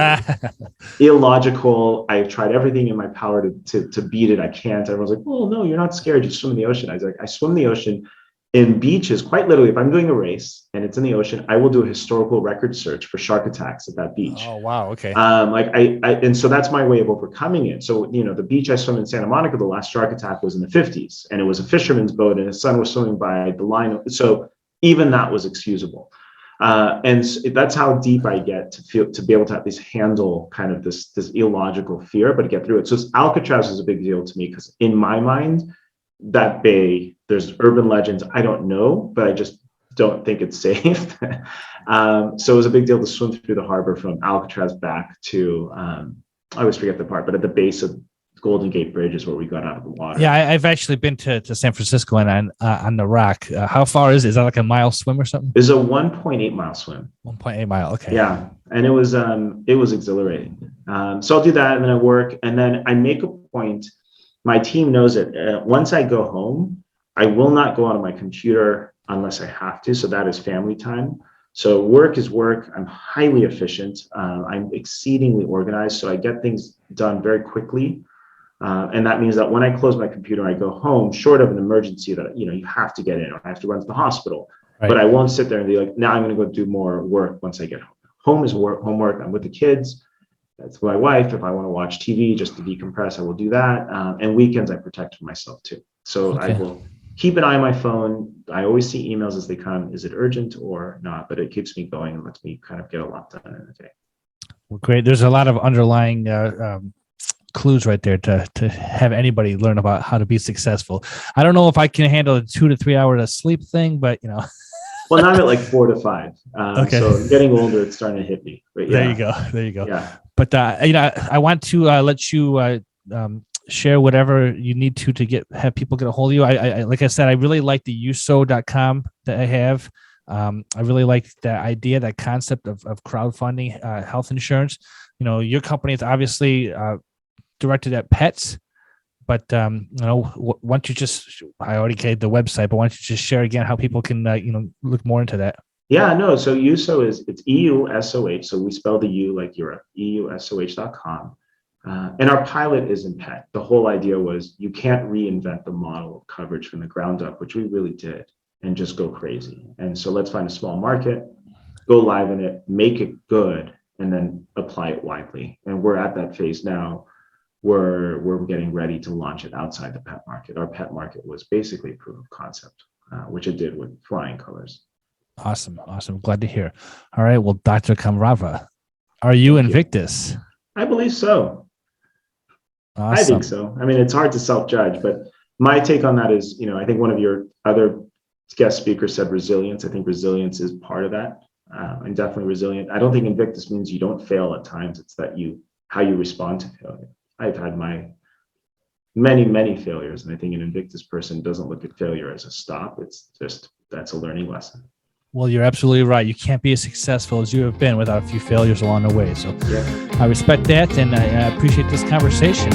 illogical. I've tried everything in my power to beat it. I can't. Everyone's like, well, no, you're not scared. You swim in the ocean. I was like, I swim in the ocean in beaches, quite literally. If I'm doing a race and it's in the ocean, I will do a historical record search for shark attacks at that beach. Oh, wow. Okay. And so that's my way of overcoming it. So, the beach I swim in Santa Monica, the last shark attack was in the 50s, and it was a fisherman's boat, and his son was swimming by the line. So even that was excusable. And that's how deep I get to be able to at least handle kind of this illogical fear, but to get through it. So Alcatraz is a big deal to me, because in my mind, that bay, there's urban legends I don't know, but I just don't think it's safe. So it was a big deal to swim through the harbor from Alcatraz back to, I always forget the part, but at the base of Golden Gate Bridge is where we got out of the water. Yeah, I've actually been to San Francisco and on the Rock. How far is it? Is that like a mile swim or something? It's a 1.8 mile swim. 1.8 mile. Okay. Yeah, and it was exhilarating. So I'll do that, and then I work, and then I make a point. My team knows it. Once I go home, I will not go onto my computer unless I have to. So that is family time. So work is work. I'm highly efficient. I'm exceedingly organized. So I get things done very quickly. And that means that when I close my computer, I go home, short of an emergency that, you have to get in, or I have to run to the hospital. Right. But I won't sit there and be like, now I'm going to go do more work once I get home. Home is homework. I'm with the kids. That's my wife. If I want to watch TV just to decompress, I will do that. And weekends, I protect myself too. So okay. I will keep an eye on my phone. I always see emails as they come. Is it urgent or not? But it keeps me going and lets me kind of get a lot done in a day. Well, great. There's a lot of underlying clues right there to have anybody learn about how to be successful. I don't know if I can handle a 2 to 3 hours of sleep thing, but Well, now I'm at like 4 to 5. Okay. So getting older, it's starting to hit me. But yeah. There you go. Yeah. But I want to let you share whatever you need to have people get a hold of you. I like I said, I really like the uso.com that I have. I really like that idea, that concept of crowdfunding health insurance. Your company is obviously directed at pets, but why don't you just, I already gave the website, but why don't you just share again how people can look more into that? Yeah, no. So USO it's EUSOH. So we spell the U like Europe, EUSOH.com. And our pilot is in pet. The whole idea was you can't reinvent the model of coverage from the ground up, which we really did, and just go crazy. And so let's find a small market, go live in it, make it good, and then apply it widely. And we're at that phase now where we're getting ready to launch it outside the pet market. Our pet market was basically proof of concept, which it did with flying colors. Awesome. Glad to hear. All right. Well, Dr. Kamrava, Are you Invictus? I believe so. Awesome. I think so. I mean, it's hard to self-judge, but my take on that is, I think one of your other guest speakers said resilience. I think resilience is part of that. I'm definitely resilient. I don't think Invictus means you don't fail at times. It's that how you respond to failure. I've had my many failures, and I think an Invictus person doesn't look at failure as a stop. It's just, that's a learning lesson. Well, you're absolutely right. You can't be as successful as you have been without a few failures along the way. So I respect that, and I appreciate this conversation.